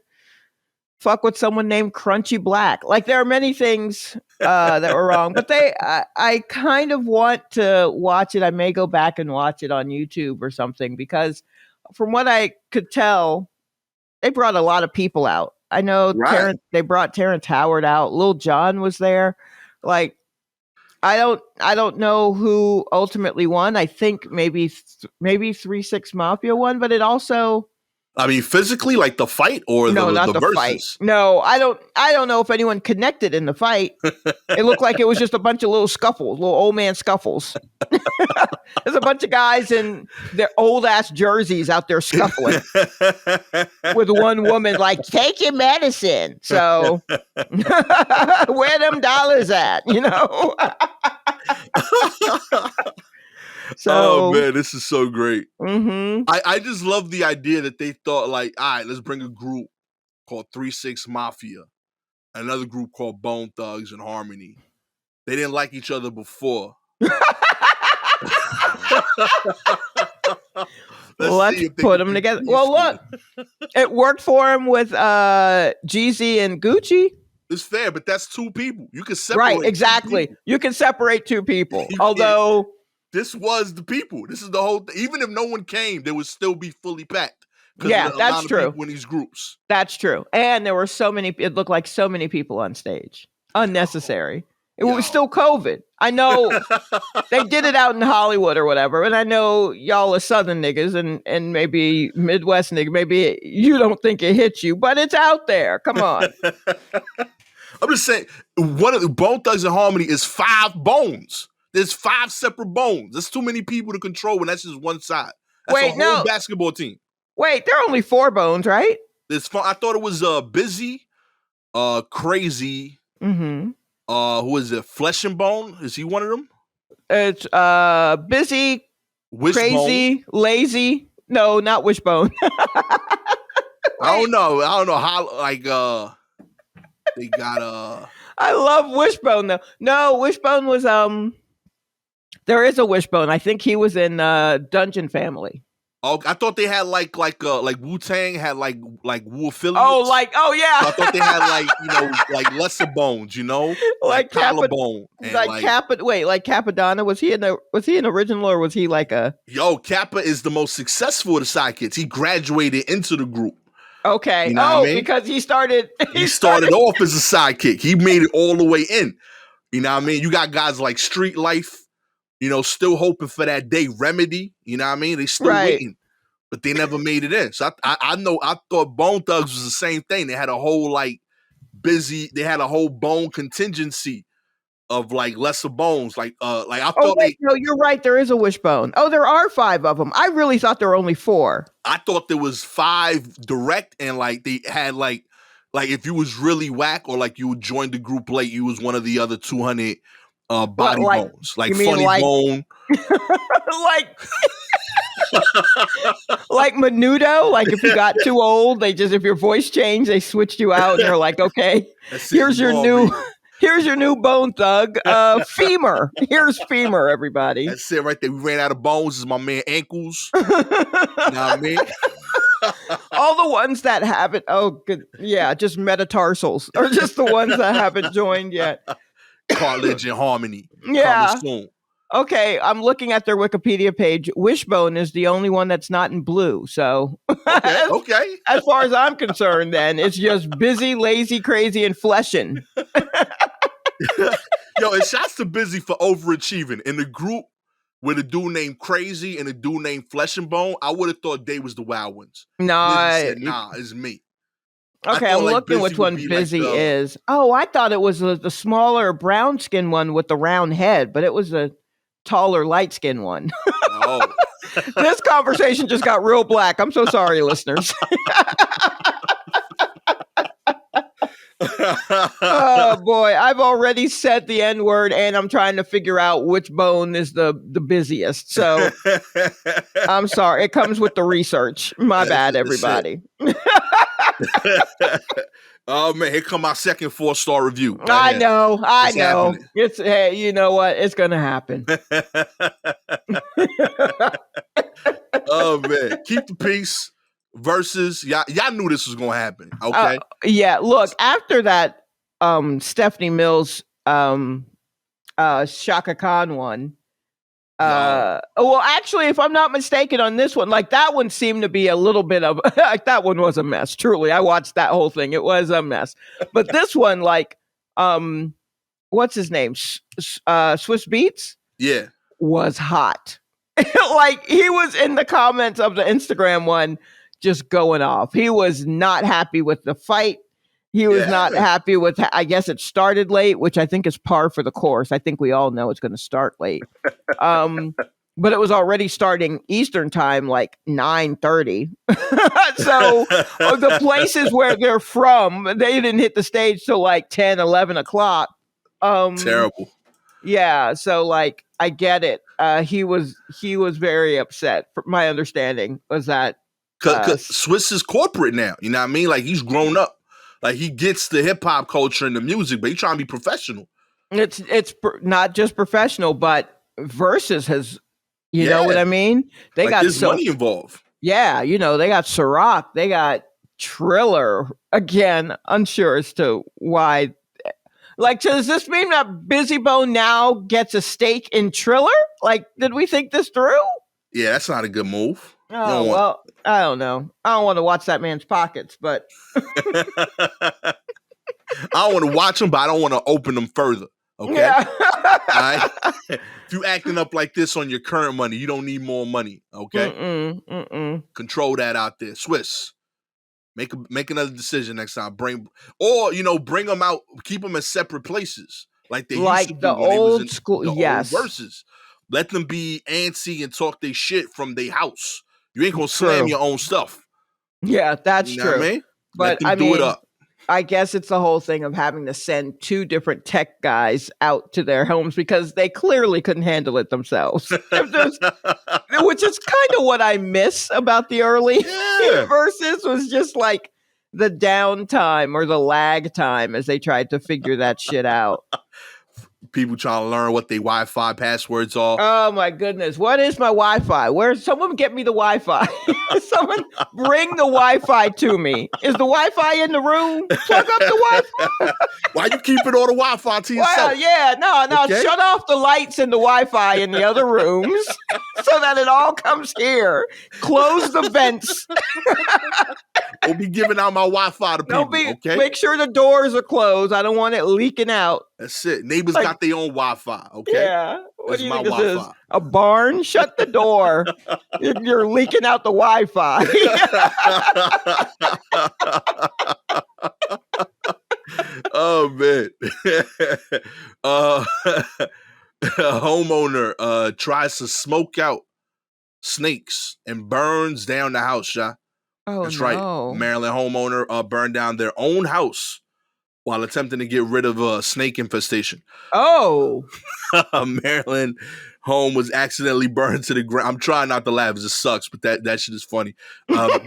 fuck with someone named Crunchy Black. Like there are many things that were wrong, but I kind of want to watch it. I may go back and watch it on YouTube or something, because from what I could tell, they brought a lot of people out. I know they brought Terrence Howard out. Lil Jon was there. Like I don't know who ultimately won. I think maybe 3-6 Mafia won, but it also. I mean, physically, like the fight or not the versus? Fight. No, I don't know if anyone connected in the fight. It looked like it was just a bunch of little scuffles, little old man scuffles. There's a bunch of guys in their old ass jerseys out there scuffling with one woman like, take your medicine. So where them dollars at, So, oh man, this is so great. Mm-hmm. I just love the idea that they thought like, all right, let's bring a group called 3-6 Mafia, another group called Bone Thugs and Harmony. They didn't like each other before. Let's put them together. Well, look, it worked for him with Jeezy and Gucci. It's fair, but that's two people. You can separate. Right, exactly. You can separate two people. Although this was the people. This is the whole thing. Even if no one came, they would still be fully packed. Yeah, that's true. People in these groups. That's true. And there were so many, it looked like so many people on stage. Unnecessary. It was still COVID. I know they did it out in Hollywood or whatever, and I know y'all are Southern niggas and maybe Midwest niggas. Maybe you don't think it hits you, but it's out there. Come on. I'm just saying, one of the Bone Thugs and Harmony is 5 bones. There's 5 separate bones. There's too many people to control when that's just one side. That's a whole basketball team. Wait, there are only 4 bones, right? I thought it was Busy, Crazy. Mm-hmm. Who is it? Flesh and Bone? Is he one of them? It's Busy, Crazy, Lazy. No, not Wishbone. I don't know how like they got I love Wishbone though. No, Wishbone was there is a Wishbone. I think he was in Dungeon Family. Oh, I thought they had like Wu-Tang had like Wu affiliates. Oh yeah. So I thought they had like lesser bones, like collarbone. Like Capadonna. Was he an original or was he like a? Yo, Kappa is the most successful of the sidekicks. He graduated into the group. Okay. You know what I mean? Because he started. He started off as a sidekick. He made it all the way in. You know what I mean? You got guys like Street Life. Still hoping for that day. Remedy, you know what I mean? They still waiting, but they never made it in. So I thought Bone Thugs was the same thing. They had a whole they had a whole bone contingency of like lesser bones. I thought no, you're right. There is a Wishbone. Oh, there are 5 of them. I really thought there were only 4. I thought there was 5 direct, and they had like if you was really whack or like you would join the group late, you was one of the other 200. Body bones, like Funny Bone, like Menudo. Like if you got too old, if your voice changed, they switched you out, and they're like, okay, here's your new Bone Thug, Femur. Here's Femur, everybody. That's it right there. We ran out of bones. This is my man Ankles. You know what I mean? All the ones that haven't. Oh, good. Yeah, just metatarsals, or just the ones that haven't joined yet. Cartilage and Harmony. Yeah. Okay, I'm looking at their Wikipedia page. Wishbone is the only one that's not in blue. So, okay. As far as I'm concerned, then it's just Busy, Lazy, Crazy, and Fleshin'. Yo, and shouts to Busy for overachieving. In the group with a dude named Crazy and a dude named Flesh and Bone, I would have thought they was the wild ones. Nah, it's me. Okay, I'm looking which one Busy is. Oh, I thought it was the smaller brown skin one with the round head, but it was a taller light skin one. Oh. This conversation just got real black. I'm so sorry, listeners. Oh boy, I've already said the N-word and I'm trying to figure out which bone is the busiest. So I'm sorry. It comes with the research. My bad, everybody. Oh man, here come my second 4-star review. I know. Happening. It's hey, you know what? It's gonna happen. Oh man, keep the peace. Versus y'all knew this was gonna happen. Okay. Yeah. Look, after that, Stephanie Mills, Shaka Khan one. Well, actually, if I'm not mistaken on this one, like that one seemed to be a little bit of like that one was a mess. Truly, I watched that whole thing. It was a mess. But this one, what's his name? Swiss Beats? Yeah. Was hot. Like, he was in the comments of the Instagram one just going off. He was not happy with the fight. He was not happy with, I guess it started late, which I think is par for the course. I think we all know it's going to start late. But it was already starting Eastern time, like 9:30. So the places where they're from, they didn't hit the stage till like 10, 11 o'clock. Terrible. Yeah. So like, I get it. He was very upset. My understanding was that. Cause Swiss is corporate now. You know what I mean? Like, he's grown up. Like, he gets the hip hop culture and the music, but he's trying to be professional. It's not just professional, but Versus has, you know what I mean? They got there's money involved. Yeah, you know, they got Ciroc, they got Triller. Again, unsure as to why. Like, does this mean that Busy Bone now gets a stake in Triller? Like, did we think this through? Yeah, that's not a good move. Oh, well, I don't know. I don't want to watch that man's pockets, but I don't want to watch them, but I don't want to open them further. Okay. Yeah. All right. If you acting up like this on your current money, you don't need more money. Okay. Control that out there. Swiss. Make another decision next time. Bring them out. Keep them in separate places, like they used to do the when they was old in school. The Yes. old Versus. Let them be antsy and talk their shit from their house. You ain't gonna slam your own stuff. Yeah, that's true. What I mean? But Let them do it up. I guess it's the whole thing of having to send two different tech guys out to their homes because they clearly couldn't handle it themselves. Which is kind of what I miss about the early Versus, was just like the downtime or the lag time as they tried to figure that shit out. People trying to learn what their Wi-Fi passwords are. Oh my goodness. What is my Wi-Fi? Where's someone get me the Wi-Fi? Someone bring the Wi-Fi to me. Is the Wi-Fi in the room? Plug up the Wi-Fi. Why you keeping all the Wi-Fi to yourself? Well, yeah, no. Okay. Shut off the lights and the Wi-Fi in the other rooms so that it all comes here. Close the vents. Don't be giving out my Wi-Fi to people, okay? Make sure the doors are closed. I don't want it leaking out. That's it. Neighbors got their own Wi-Fi, okay? Yeah. What do you think this is? A barn? Shut the door. You're leaking out the Wi-Fi. Oh, man. A homeowner tries to smoke out snakes and burns down the house, yeah? Oh, that's right. Maryland homeowner burned down their own house while attempting to get rid of a snake infestation. Oh. A Maryland home was accidentally burned to the ground. I'm trying not to laugh. It just sucks, but that shit is funny. A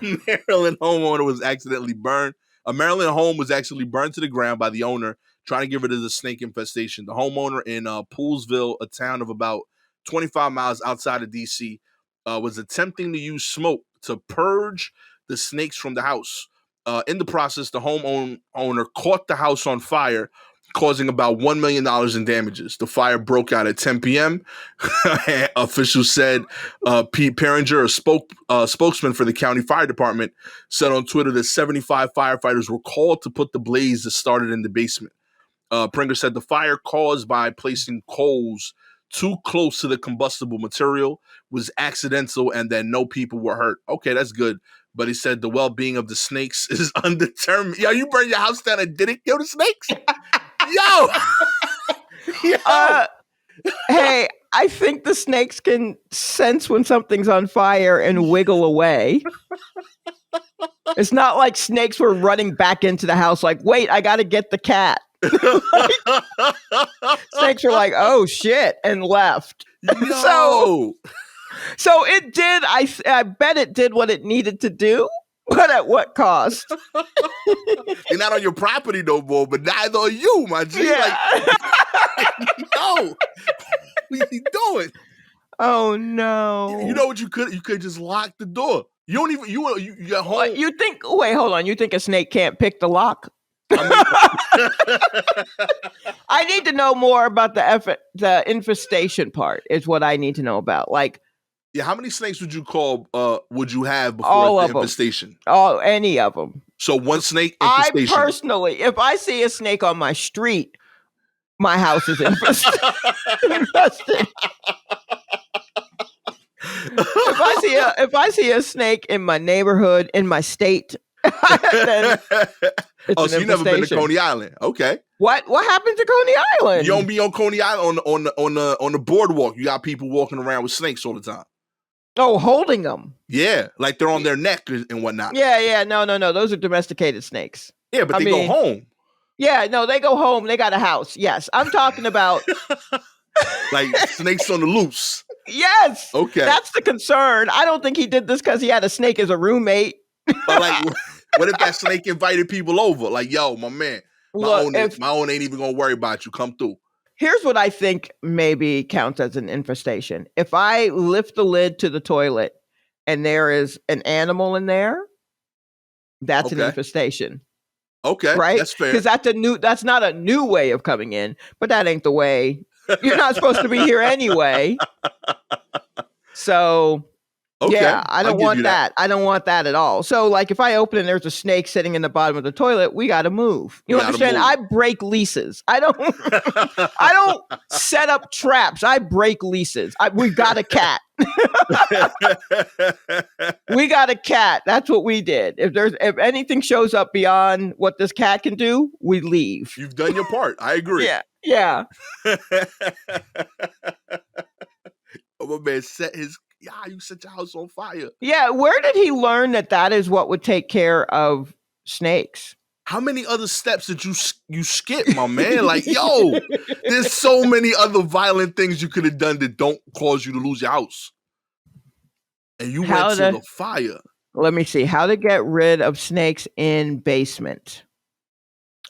Maryland homeowner was accidentally burned. A Maryland home was actually burned to the ground by the owner trying to get rid of the snake infestation. The homeowner in Poolesville, a town of about 25 miles outside of D.C., was attempting to use smoke to purge the snakes from the house. In the process, the homeowner caught the house on fire, causing about $1 million in damages. The fire broke out at 10 p.m. Officials said Pete Perringer, a spokesman for the county fire department, said on Twitter that 75 firefighters were called to put the blaze that started in the basement. Perringer said the fire caused by placing coals too close to the combustible material was accidental and that no people were hurt. Okay, that's good. But he said the well-being of the snakes is undetermined. Yo, you burned your house down and didn't kill the snakes? Yo! Hey, I think the snakes can sense when something's on fire and wiggle away. It's not like snakes were running back into the house like, wait, I got to get the cat. Snakes were like, oh shit, and left. Yo. So it did. I bet it did what it needed to do, but at what cost? They're not on your property no more, but neither are you, my G. Yeah. Like, no, what are you doing? Oh no! You know what you could? You could just lock the door. You don't even you got home. What, you think? Wait, hold on. You think a snake can't pick the lock? I need to know more about the infestation part. Is what I need to know about. Like, yeah, how many snakes would you have before the infestation? Any of them. So one snake I infestation. personally, if I see a snake on my street, my house is infested. If I see a snake in my neighborhood, in my state, then it's so you never been to Coney Island? Okay. What happened to Coney Island? You don't be on Coney Island on the boardwalk. You got people walking around with snakes all the time. Oh, holding them. Yeah, like they're on their neck and whatnot. Yeah. No. Those are domesticated snakes. Yeah, but they go home. Yeah, no, they go home. They got a house. Yes, I'm talking about like snakes on the loose. Yes. Okay. That's the concern. I don't think he did this because he had a snake as a roommate. But like, what if that snake invited people over? Like, yo, my man, my own ain't even gonna worry about you. Come through. Here's what I think maybe counts as an infestation. If I lift the lid to the toilet and there is an animal in there, that's an infestation. Okay, right? That's fair. Because that's not a new way of coming in, but that ain't the way. You're not supposed to be here anyway. So yeah, I don't want that. I don't want that at all. So like if I open and there's a snake sitting in the bottom of the toilet, we got to move. You understand? I break leases. I don't set up traps. I break leases. We got a cat. We got a cat. That's what we did. If anything shows up beyond what this cat can do, we leave. You've done your part. I agree. Yeah. Oh, my man you set your house on fire. Yeah, where did he learn that is what would take care of snakes? How many other steps did you skip, my man? Like, yo, there's so many other violent things you could have done that don't cause you to lose your house. And you went to the fire. Let me see. How to get rid of snakes in basement.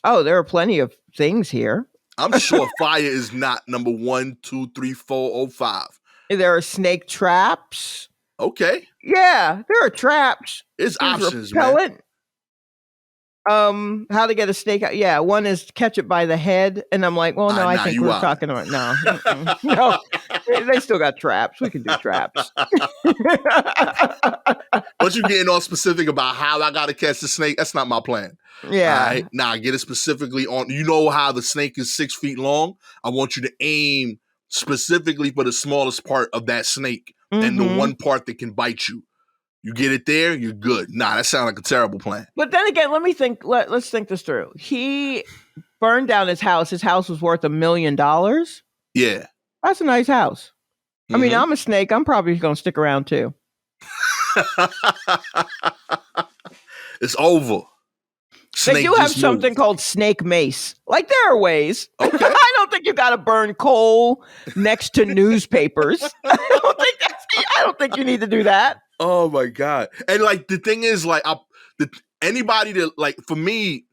Oh, there are plenty of things here. I'm sure fire is not number 1, 2, 3, 4, 5. There are snake traps. Okay. Yeah, there are traps. There's options, repellent. Man. How to get a snake out? Yeah, one is catch it by the head, and I'm like, well, no, I think we're talking about no. They still got traps. We can do traps. Once you're getting all specific about how I got to catch the snake, that's not my plan. Yeah. All right? Nah, get it specifically on. You know how the snake is 6 feet long? I want you to aim specifically for the smallest part of that snake and the one part that can bite you. You get it there, you're good. Nah, that sounds like a terrible plan. But then again, let me think. Let's think this through. He burned down his house. His house was worth $1 million. Yeah. That's a nice house. I mean, I'm a snake. I'm probably going to stick around too. It's over. They do have something called snake mace. Like there are ways. Okay. I don't think you got to burn coal next to newspapers. I don't think you need to do that. Oh my God. And like the thing is, like anybody that, like, for me,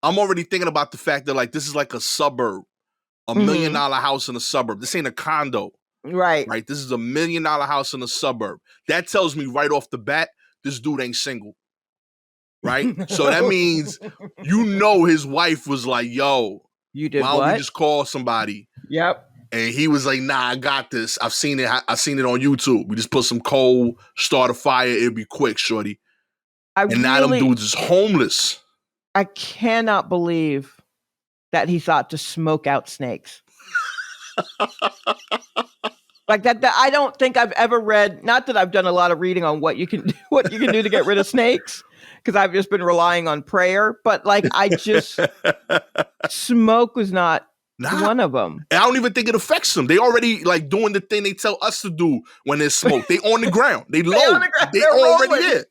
I'm already thinking about the fact that like this is like a suburb, $1 million house in a suburb. This ain't a condo. Right. This is $1 million house in a suburb. That tells me right off the bat, this dude ain't single. Right? So that means, his wife was like, yo, why don't we just call somebody? Yep. And he was like, nah, I got this. I've seen it on YouTube. We just put some coal, start a fire, it'll be quick, shorty. Now them dudes is homeless. I cannot believe that he thought to smoke out snakes. Like that, I don't think I've ever read, not that I've done a lot of reading on what you can do to get rid of snakes, because I've just been relying on prayer, but like smoke was not one of them. And I don't even think it affects them. They already like doing the thing they tell us to do when there's smoke. They on the ground. They low. They already there.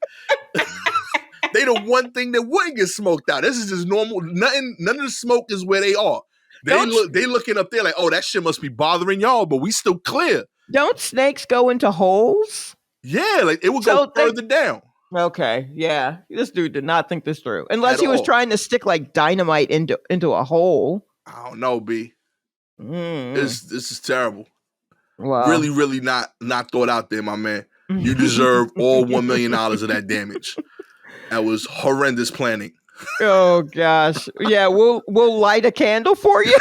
They the one thing that wouldn't get smoked out. This is just normal. None of the smoke is where they are. They looking up there like, oh, that shit must be bothering y'all, but we still clear. Don't snakes go into holes? Yeah, like it would go further down. Okay, yeah. This dude did not think this through. Unless he was trying to stick like dynamite into a hole. I don't know, B. This is terrible. Wow. Really, really not thought out there, my man. You deserve all $1 million of that damage. That was horrendous planning. Oh gosh. Yeah, we'll light a candle for you.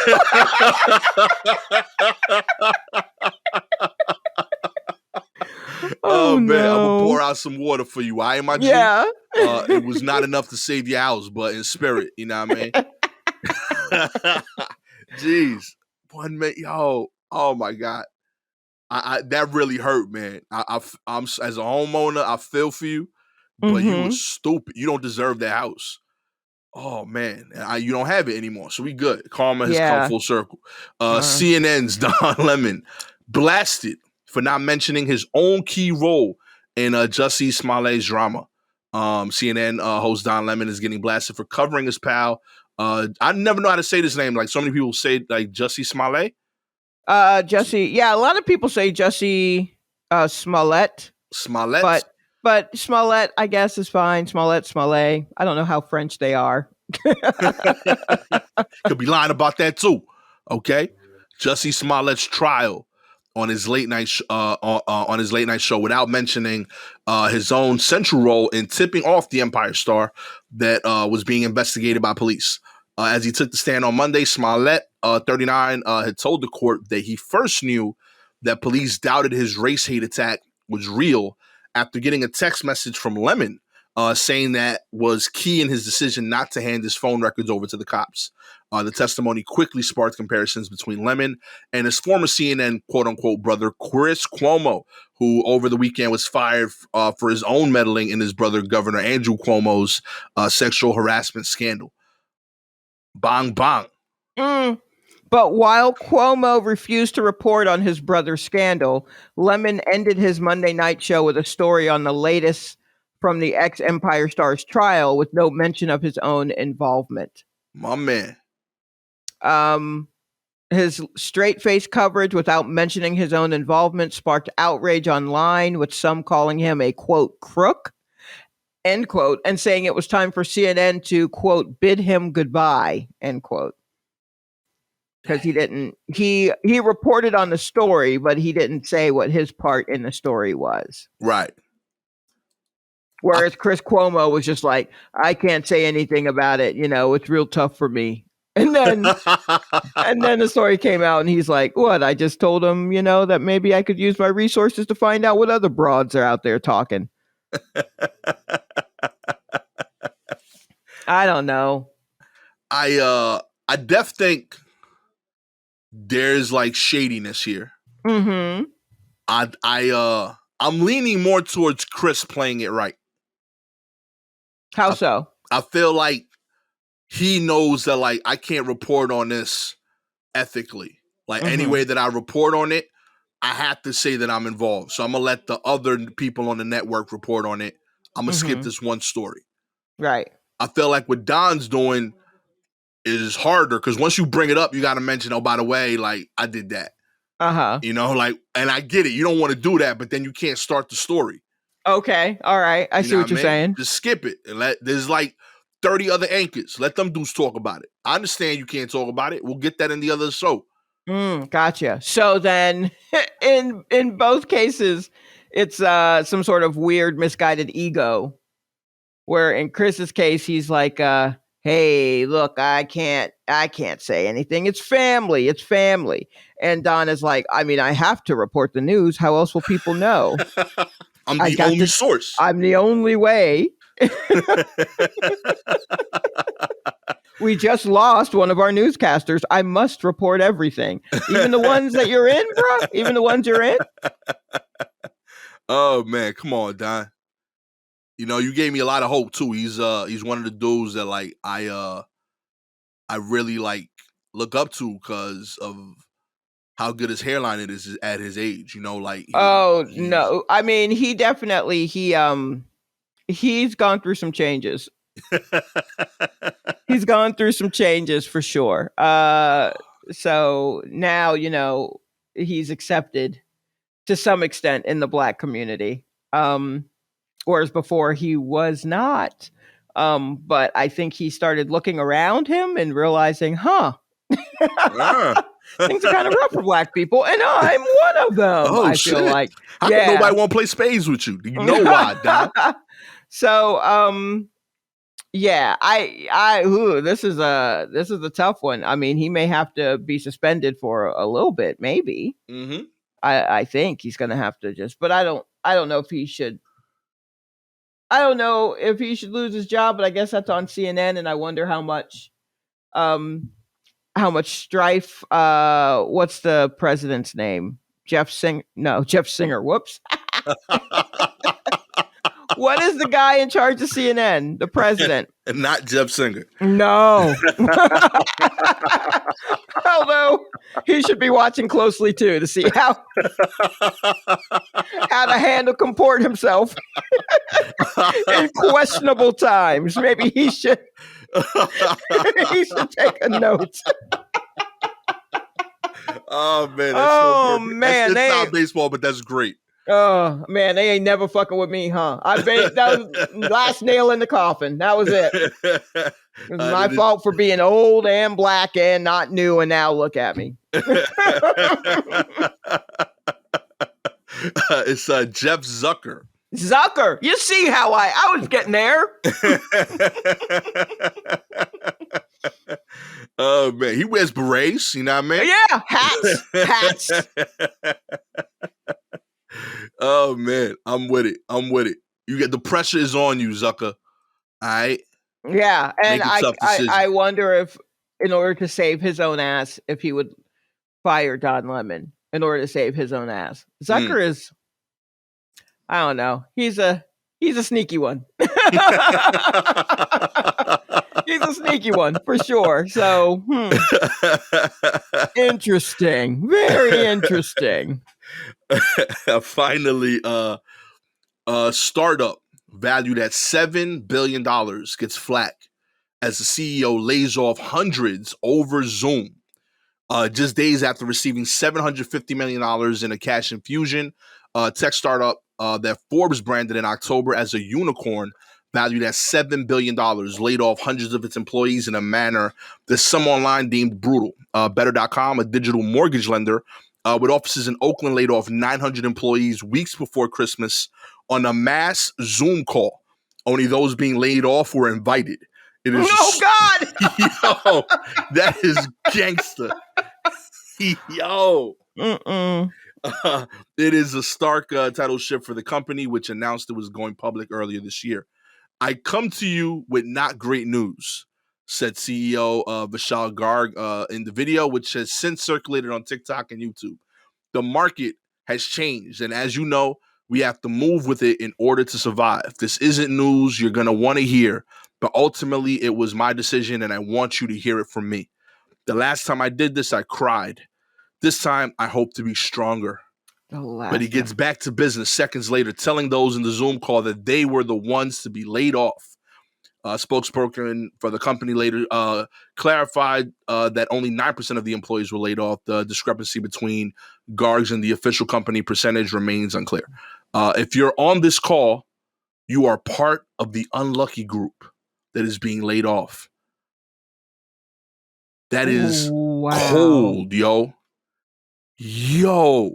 Oh man, I'm gonna pour no. out some water for you. I am my G. Yeah. It was not enough to save your house, but in spirit, you know what I mean? Jeez. One minute, yo. Oh my God. I that really hurt, man. I'm as a homeowner, I feel for you, but you was stupid. You don't deserve that house. Oh man, you don't have it anymore, so we good. Karma has come full circle. CNN's Don Lemon blasted for not mentioning his own key role in Jussie Smollett's drama. CNN host Don Lemon is getting blasted for covering his pal. I never know how to say this name. Like so many people say, like Jussie Smollett. Jussie. Yeah, a lot of people say Jussie Smollett. Smallett. But Smallett, I guess, is fine. Smallett. I don't know how French they are. Could be lying about that too. Okay, Jussie Smollett's trial on his late night on his late night show without mentioning his own central role in tipping off the Empire Star that was being investigated by police. As he took the stand on Monday, Smallett, 39, had told the court that he first knew that police doubted his race hate attack was real after getting a text message from Lemon saying that was key in his decision not to hand his phone records over to the cops. The testimony quickly sparked comparisons between Lemon and his former CNN quote-unquote brother, Chris Cuomo, who over the weekend was fired for his own meddling in his brother, Governor Andrew Cuomo's sexual harassment scandal. Bang, bang. But while Cuomo refused to report on his brother's scandal, Lemon ended his Monday night show with a story on the latest from the ex-Empire Star's trial with no mention of his own involvement. My man. His straight-face coverage without mentioning his own involvement sparked outrage online, with some calling him a, quote, crook, end quote, and saying it was time for CNN to, quote, bid him goodbye, end quote. Because he reported on the story, but he didn't say what his part in the story was. Right. Whereas Chris Cuomo was just like, I can't say anything about it. You know, it's real tough for me. And then the story came out and he's like, what? I just told him, you know, that maybe I could use my resources to find out what other broads are out there talking. I don't know. I def think there's like shadiness here. Mm-hmm. I'm leaning more towards Chris playing it right. How so? I feel like he knows that like I can't report on this ethically. Like any way that I report on it, I have to say that I'm involved. So I'm gonna let the other people on the network report on it. I'm gonna skip this one story. Right. I feel like what Don's doing is harder because once you bring it up, you got to mention, oh, by the way, like I did that. You know, like, and I get it. You don't want to do that, but then you can't start the story. Okay. All right. I see what you're saying. Just skip it. And there's like 30 other anchors. Let them dudes talk about it. I understand you can't talk about it. We'll get that in the other show. Gotcha. So then in both cases, it's some sort of weird, misguided ego. Where in Chris's case, he's like, hey, look, I can't say anything. It's family. And Don is like, I mean, I have to report the news. How else will people know? I'm the only source. I'm the only way. We just lost one of our newscasters. I must report everything. Even the ones that you're in, bro? Even the ones you're in? Oh, man. Come on, Don. You know, you gave me a lot of hope, too. He's one of the dudes that, like, I really, like, look up to because of how good his hairline it is at his age. You know, like... no. I mean, he definitely... He's gone through some changes. He's gone through some changes for sure. So now, you know, he's accepted to some extent in the Black community. Whereas before he was not. But I think he started looking around him and realizing, things are kind of rough for Black people, and I'm one of them. Oh, I feel like. How come nobody want to play spades with you? Do you know why, Don? So, yeah, this is a tough one. I mean, he may have to be suspended for a little bit, maybe. I think he's going to have to but I don't I don't know if he should. I don't know if he should lose his job, but I guess that's on CNN, and I wonder how much strife. What's the president's name? Jeff Singer. Whoops. What is the guy in charge of CNN? The president. Not Jeff Singer. No. Although he should be watching closely too to see how to comport himself in questionable times. Maybe he should take a note. Oh man! That's not baseball, but that's great. Oh man, they ain't never fucking with me, huh? That was last nail in the coffin. That was it. It was my fault for being old and black and not new, and now look at me. It's Jeff Zucker. Zucker, you see how I was getting there. Oh man, he wears berets. You know what I mean? Yeah, hats. Oh man, I'm with it. You get the pressure is on you, Zucker. All right. Yeah, and I wonder if, in order to save his own ass, if he would fire Don Lemon in order to save his own ass. Zucker is, I don't know. He's a sneaky one. He's a sneaky one for sure. So interesting, very interesting. Finally, startup valued at $7 billion gets flack as the CEO lays off hundreds over Zoom. Just days after receiving $750 million in a cash infusion, tech startup that Forbes branded in October as a unicorn, valued at $7 billion, laid off hundreds of its employees in a manner that some online deemed brutal. Better.com, a digital mortgage lender with offices in Oakland, laid off 900 employees weeks before Christmas on a mass Zoom call. Only those being laid off were invited. It is God! Yo, that is gangster. Yo. It is a stark title shift for the company, which announced it was going public earlier this year. I come to you with not great news, said CEO Vishal Garg in the video, which has since circulated on TikTok and YouTube. The market has changed, and as you know, we have to move with it in order to survive. This isn't news you're going to want to hear, but ultimately it was my decision, and I want you to hear it from me. The last time I did this, I cried. This time, I hope to be stronger. But he gets back to business seconds later, telling those in the Zoom call that they were the ones to be laid off. Spokesperson for the company later clarified that only 9% of the employees were laid off. The discrepancy between Garg's and the official company percentage remains unclear. If you're on this call, you are part of the unlucky group that is being laid off. That is cold, yo. Yo.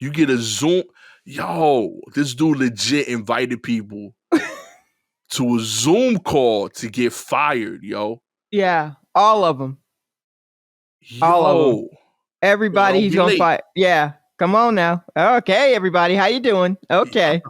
You get a Zoom. Yo, this dude legit invited people to a Zoom call to get fired, yo. Yeah, all of them. All of them. Everybody he's on fire. Yeah, come on now. Okay, everybody, how you doing? Okay.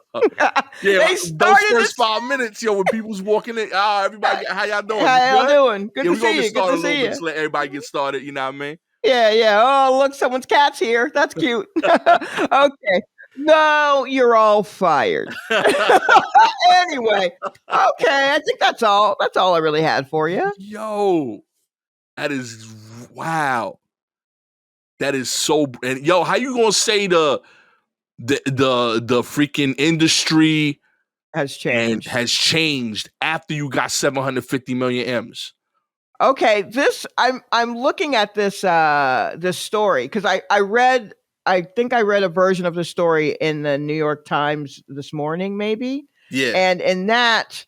Yeah, they started those first 5 minutes, yo, when people's walking in. Everybody, how y'all doing? How y'all doing? Good to see you. Good to see you. Just let everybody get started, you know what I mean? Yeah. Oh, look, someone's cat's here. That's cute. Okay. No, you're all fired. Anyway, okay, I think that's all. That's all I really had for you. Yo, that is wow. That is so. And yo, how you gonna say the freaking industry has changed after you got 750 million M's? Okay, I'm looking at this story because I think I read a version of the story in the New York Times this morning, maybe. Yeah. And in that,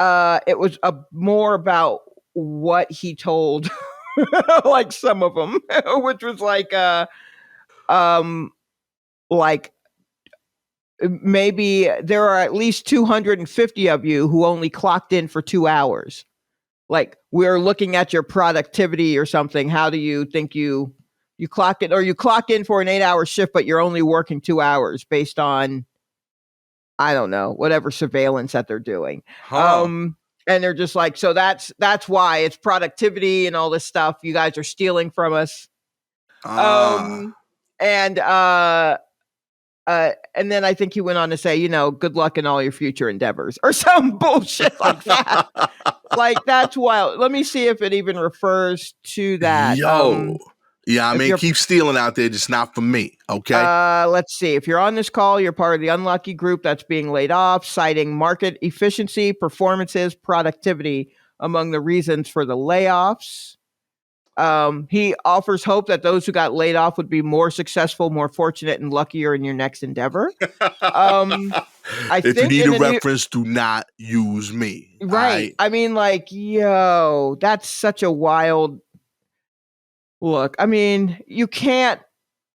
it was more about what he told, like some of them, which was like maybe there are at least 250 of you who only clocked in for 2 hours. Like, we're looking at your productivity or something. How do you think you clock it, or you clock in for an 8-hour shift, but you're only working 2 hours based on I don't know, whatever surveillance that they're doing. Huh. And they're just like, so that's why it's productivity and all this stuff. You guys are stealing from us. And then I think he went on to say, good luck in all your future endeavors or some bullshit like that. Like, that's wild. Let me see if it even refers to that. Yo. Yeah, I mean, keep stealing out there, just not for me, okay? Let's see. If you're on this call, you're part of the unlucky group that's being laid off, citing market efficiency, performances, productivity among the reasons for the layoffs. He offers hope that those who got laid off would be more successful, more fortunate, and luckier in your next endeavor. If you need a reference, do not use me. Right. I mean, like, yo, that's such a wild look. I mean, you can't,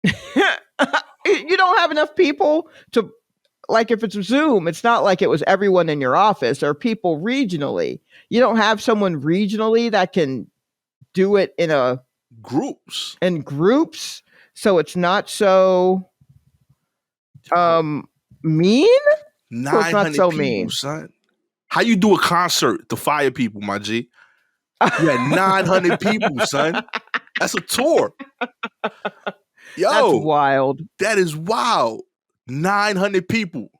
you don't have enough people to, like, if it's Zoom, it's not like it was everyone in your office or people regionally. You don't have someone regionally that can do it in groups. So it's not so mean. 900 so people, mean. son. How you do a concert to fire people, my G? You had 900 people, son. That's a tour. Yo, that's wild. That is wild. 900 people.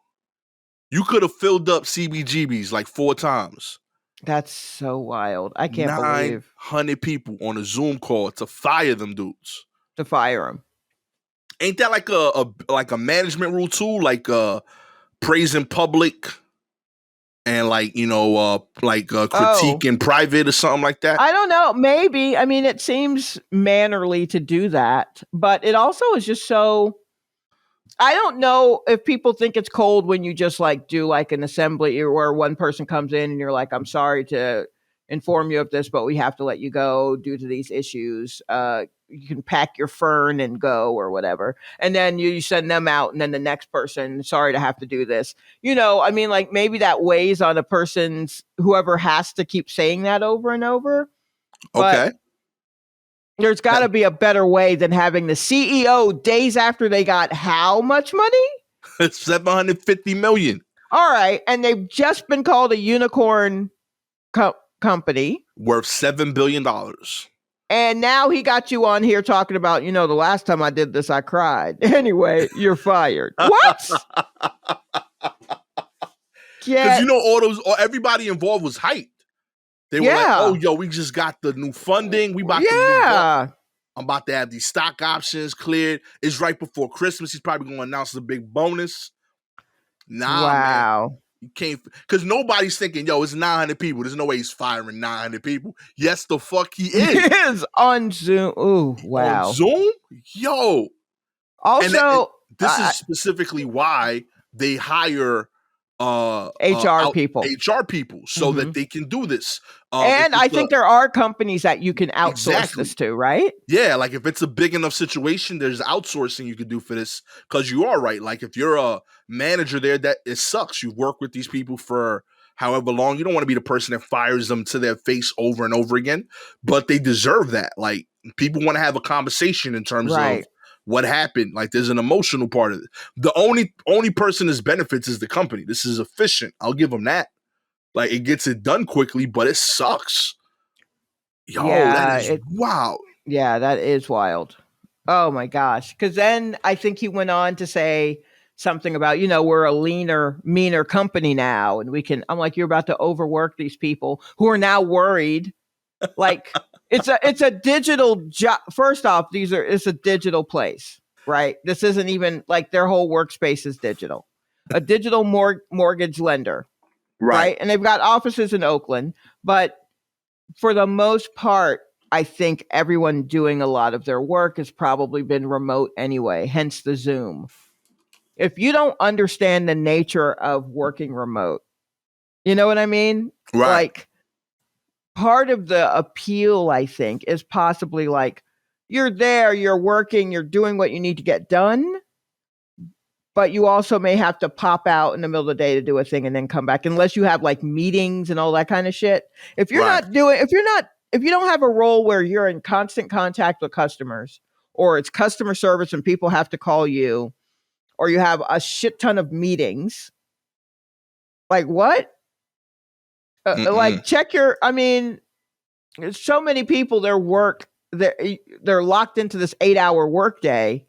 You could have filled up CBGBs like 4 times. That's so wild. I can't believe 900 people on a Zoom call to fire them dudes. To fire them. Ain't that like a management rule too? Like praise in public and critique in private or something like that? I don't know. Maybe. I mean, it seems mannerly to do that, but it also is just so. I don't know if people think it's cold when you just like do like an assembly where one person comes in and you're like, I'm sorry to inform you of this, but we have to let you go due to these issues. You can pack your fern and go or whatever. And then you send them out and then the next person, sorry to have to do this. I mean, like maybe that weighs on a person's, whoever has to keep saying that over and over. Okay. But there's got to be a better way than having the CEO days after they got how much money? It's $750 million. All right. And they've just been called a unicorn company. Worth $7 billion. And now he got you on here talking about, the last time I did this, I cried. Anyway, you're fired. What? Because everybody involved was hyped. They were like, oh, yo, we just got the new funding. We about to move up. I'm about to have these stock options cleared. It's right before Christmas. He's probably going to announce a big bonus. Man. You can't, because nobody's thinking, yo, it's 900 people. There's no way he's firing 900 people. Yes, the fuck he is. He is on Zoom. Ooh, wow. On Zoom? Yo. Also, this is specifically why they hire HR people so that they can do this. And I think there are companies that you can outsource this to, right? Yeah, like if it's a big enough situation, there's outsourcing you could do for this. Because you are right. Like if you're a manager there, that it sucks. You've worked with these people for however long. You don't want to be the person that fires them to their face over and over again. But they deserve that. Like people want to have a conversation in terms of what happened. Like there's an emotional part of it. The only person that benefits is the company. This is efficient. I'll give them that. Like it gets it done quickly, but it sucks. Yo, that is wild. Yeah, that is wild. Oh my gosh. Because then I think he went on to say something about, we're a leaner, meaner company now. And I'm like, you're about to overwork these people who are now worried. Like it's a digital job. First off, it's a digital place, right? This isn't even like their whole workspace is digital. A digital mortgage lender. Right. And they've got offices in Oakland, but for the most part, I think everyone doing a lot of their work has probably been remote anyway, hence the Zoom. If you don't understand the nature of working remote, you know what I mean? Right. Like part of the appeal, I think, is possibly like you're there, you're working, you're doing what you need to get done. But you also may have to pop out in the middle of the day to do a thing and then come back, unless you have like meetings and all that kind of shit. If you don't have a role where you're in constant contact with customers, or it's customer service and people have to call you, or you have a shit ton of meetings, Like what? Like check your. I mean, there's so many people. Their work. They're locked into this 8-hour workday,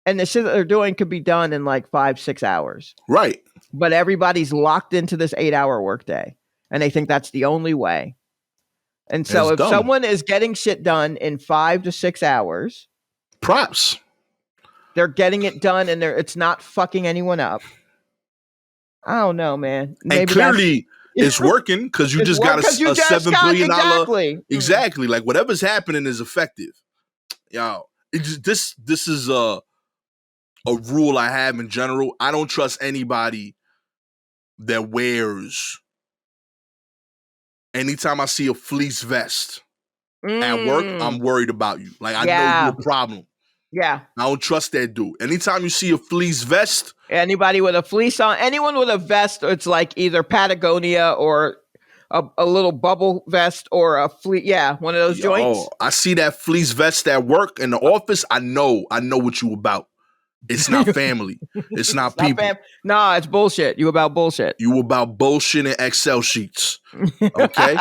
and the shit that they're doing could be done in like 5-6 hours. Right. But everybody's locked into this 8-hour workday, and they think that's the only way. And so if someone is getting shit done in 5 to 6 hours, props. They're getting it done, and it's not fucking anyone up. I don't know, man. Maybe and clearly it's working because you just got a $7 billion. Exactly. Like whatever's happening is effective. Yo, this is a rule I have in general. I don't trust anybody that wears. Anytime I see a fleece vest at work, I'm worried about you. Like I know you're a problem. Yeah. I don't trust that dude. Anytime you see a fleece vest. Anybody with a fleece on, anyone with a vest, it's like either Patagonia or a little bubble vest or a fleece. Yeah, one of those joints. I see that fleece vest at work in the office. I know what you about. It's not family. It's not people. Nah, it's bullshit. You about bullshit. You about bullshit and Excel sheets. Okay?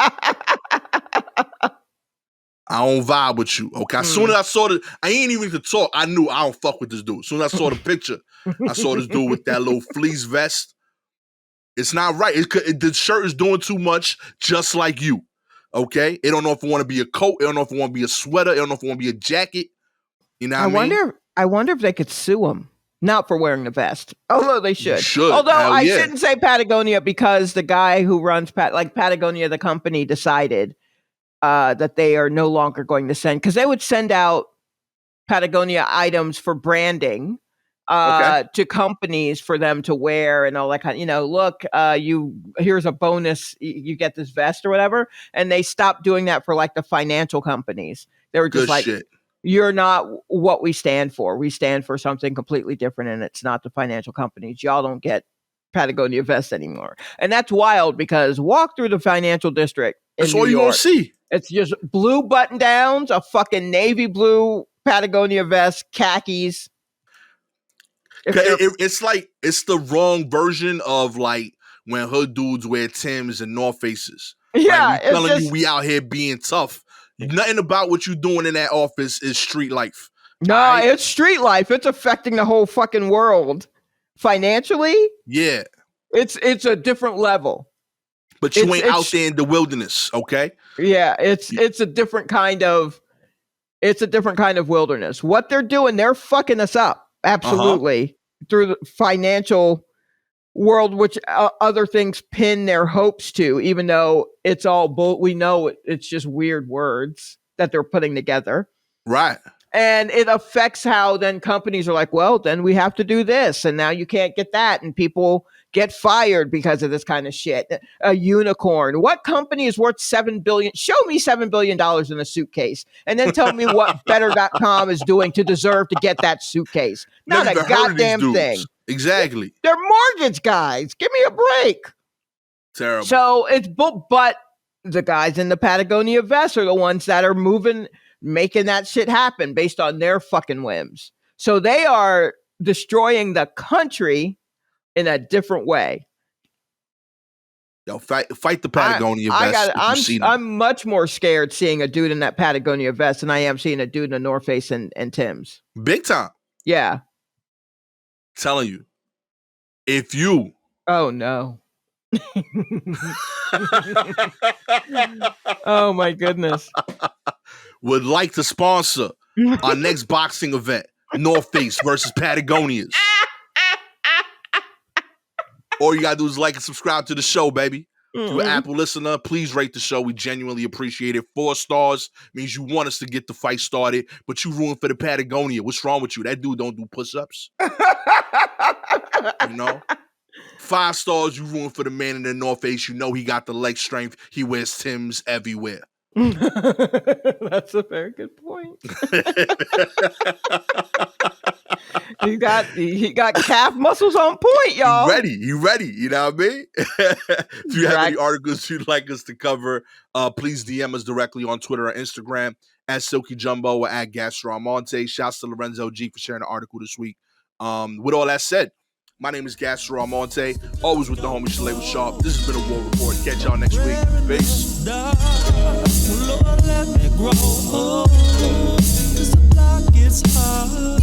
I don't vibe with you. Okay? As soon as I saw I ain't even to talk. I knew I don't fuck with this dude. As soon as I saw the picture, I saw this dude with that little fleece vest. It's not right. The shirt is doing too much, just like you. Okay? It don't know if it want to be a coat. It don't know if it want to be a sweater. It don't know if it want to be a jacket. You know what I mean? I wonder if they could sue him. Not for wearing the vest. Although they should. Although I shouldn't say Patagonia because the guy who runs Patagonia, the company, decided that they are no longer going to send, because they would send out Patagonia items for branding to companies for them to wear and all that kind of, look, here's a bonus, you get this vest or whatever. And they stopped doing that for like the financial companies. They were just shit. You're not what we stand for. We stand for something completely different, and it's not the financial companies. Y'all don't get Patagonia vests anymore. And that's wild because walk through the financial district in New York. That's all you gonna see. It's just blue button downs, a fucking navy blue Patagonia vest, khakis. It's like it's the wrong version of like when hood dudes wear Timbs and North Faces. Yeah, like, telling you we out here being tough. Nothing about what you're doing in that office is street life. No, right? It's street life. It's affecting the whole fucking world. Financially? Yeah. It's a different level. But you ain't out there in the wilderness, okay? Yeah, it's a different kind of wilderness. What they're doing, they're fucking us up. Absolutely. Through the financial world, which other things pin their hopes to, even though it's all we know it's just weird words that they're putting together. Right. And it affects how then companies are like, well, then we have to do this, and now you can't get that, and people get fired because of this kind of shit. A unicorn. What company is worth $7 billion? Show me $7 billion in a suitcase, and then tell me what Better.com is doing to deserve to get that suitcase. Not a goddamn thing. Exactly. They're mortgage guys. Give me a break. Terrible. So it's but the guys in the Patagonia vest are the ones that are making that shit happen based on their fucking whims. So they are destroying the country in a different way. Yo, fight the Patagonia vest. I'm much more scared seeing a dude in that Patagonia vest than I am seeing a dude in a North Face and Tim's. Big time. Yeah. Telling you, if you oh no oh my goodness would like to sponsor our next boxing event, North Face versus Patagonias, all you gotta do is like and subscribe to the show, baby. If you're an Apple listener, please rate the show. We genuinely appreciate it. 4 stars means you want us to get the fight started, but you ruined for the Patagonia. What's wrong with you? That dude don't do push-ups. 5 stars, you ruined for the man in the North Face. You know he got the leg strength. He wears Timbs everywhere. That's a very good point. He got calf muscles on point, y'all. He ready. You know what I mean? If you have any articles you'd like us to cover, please DM us directly on Twitter or Instagram at Silky Jumbo or at Gastor Almonte. Shouts to Lorenzo G for sharing the article this week. With all that said, My name is Gastor Almonte, always with the homie Shalewa Sharpe. This has been a War Report. Catch y'all next week. Peace. Lord, let me grow. This block is hard.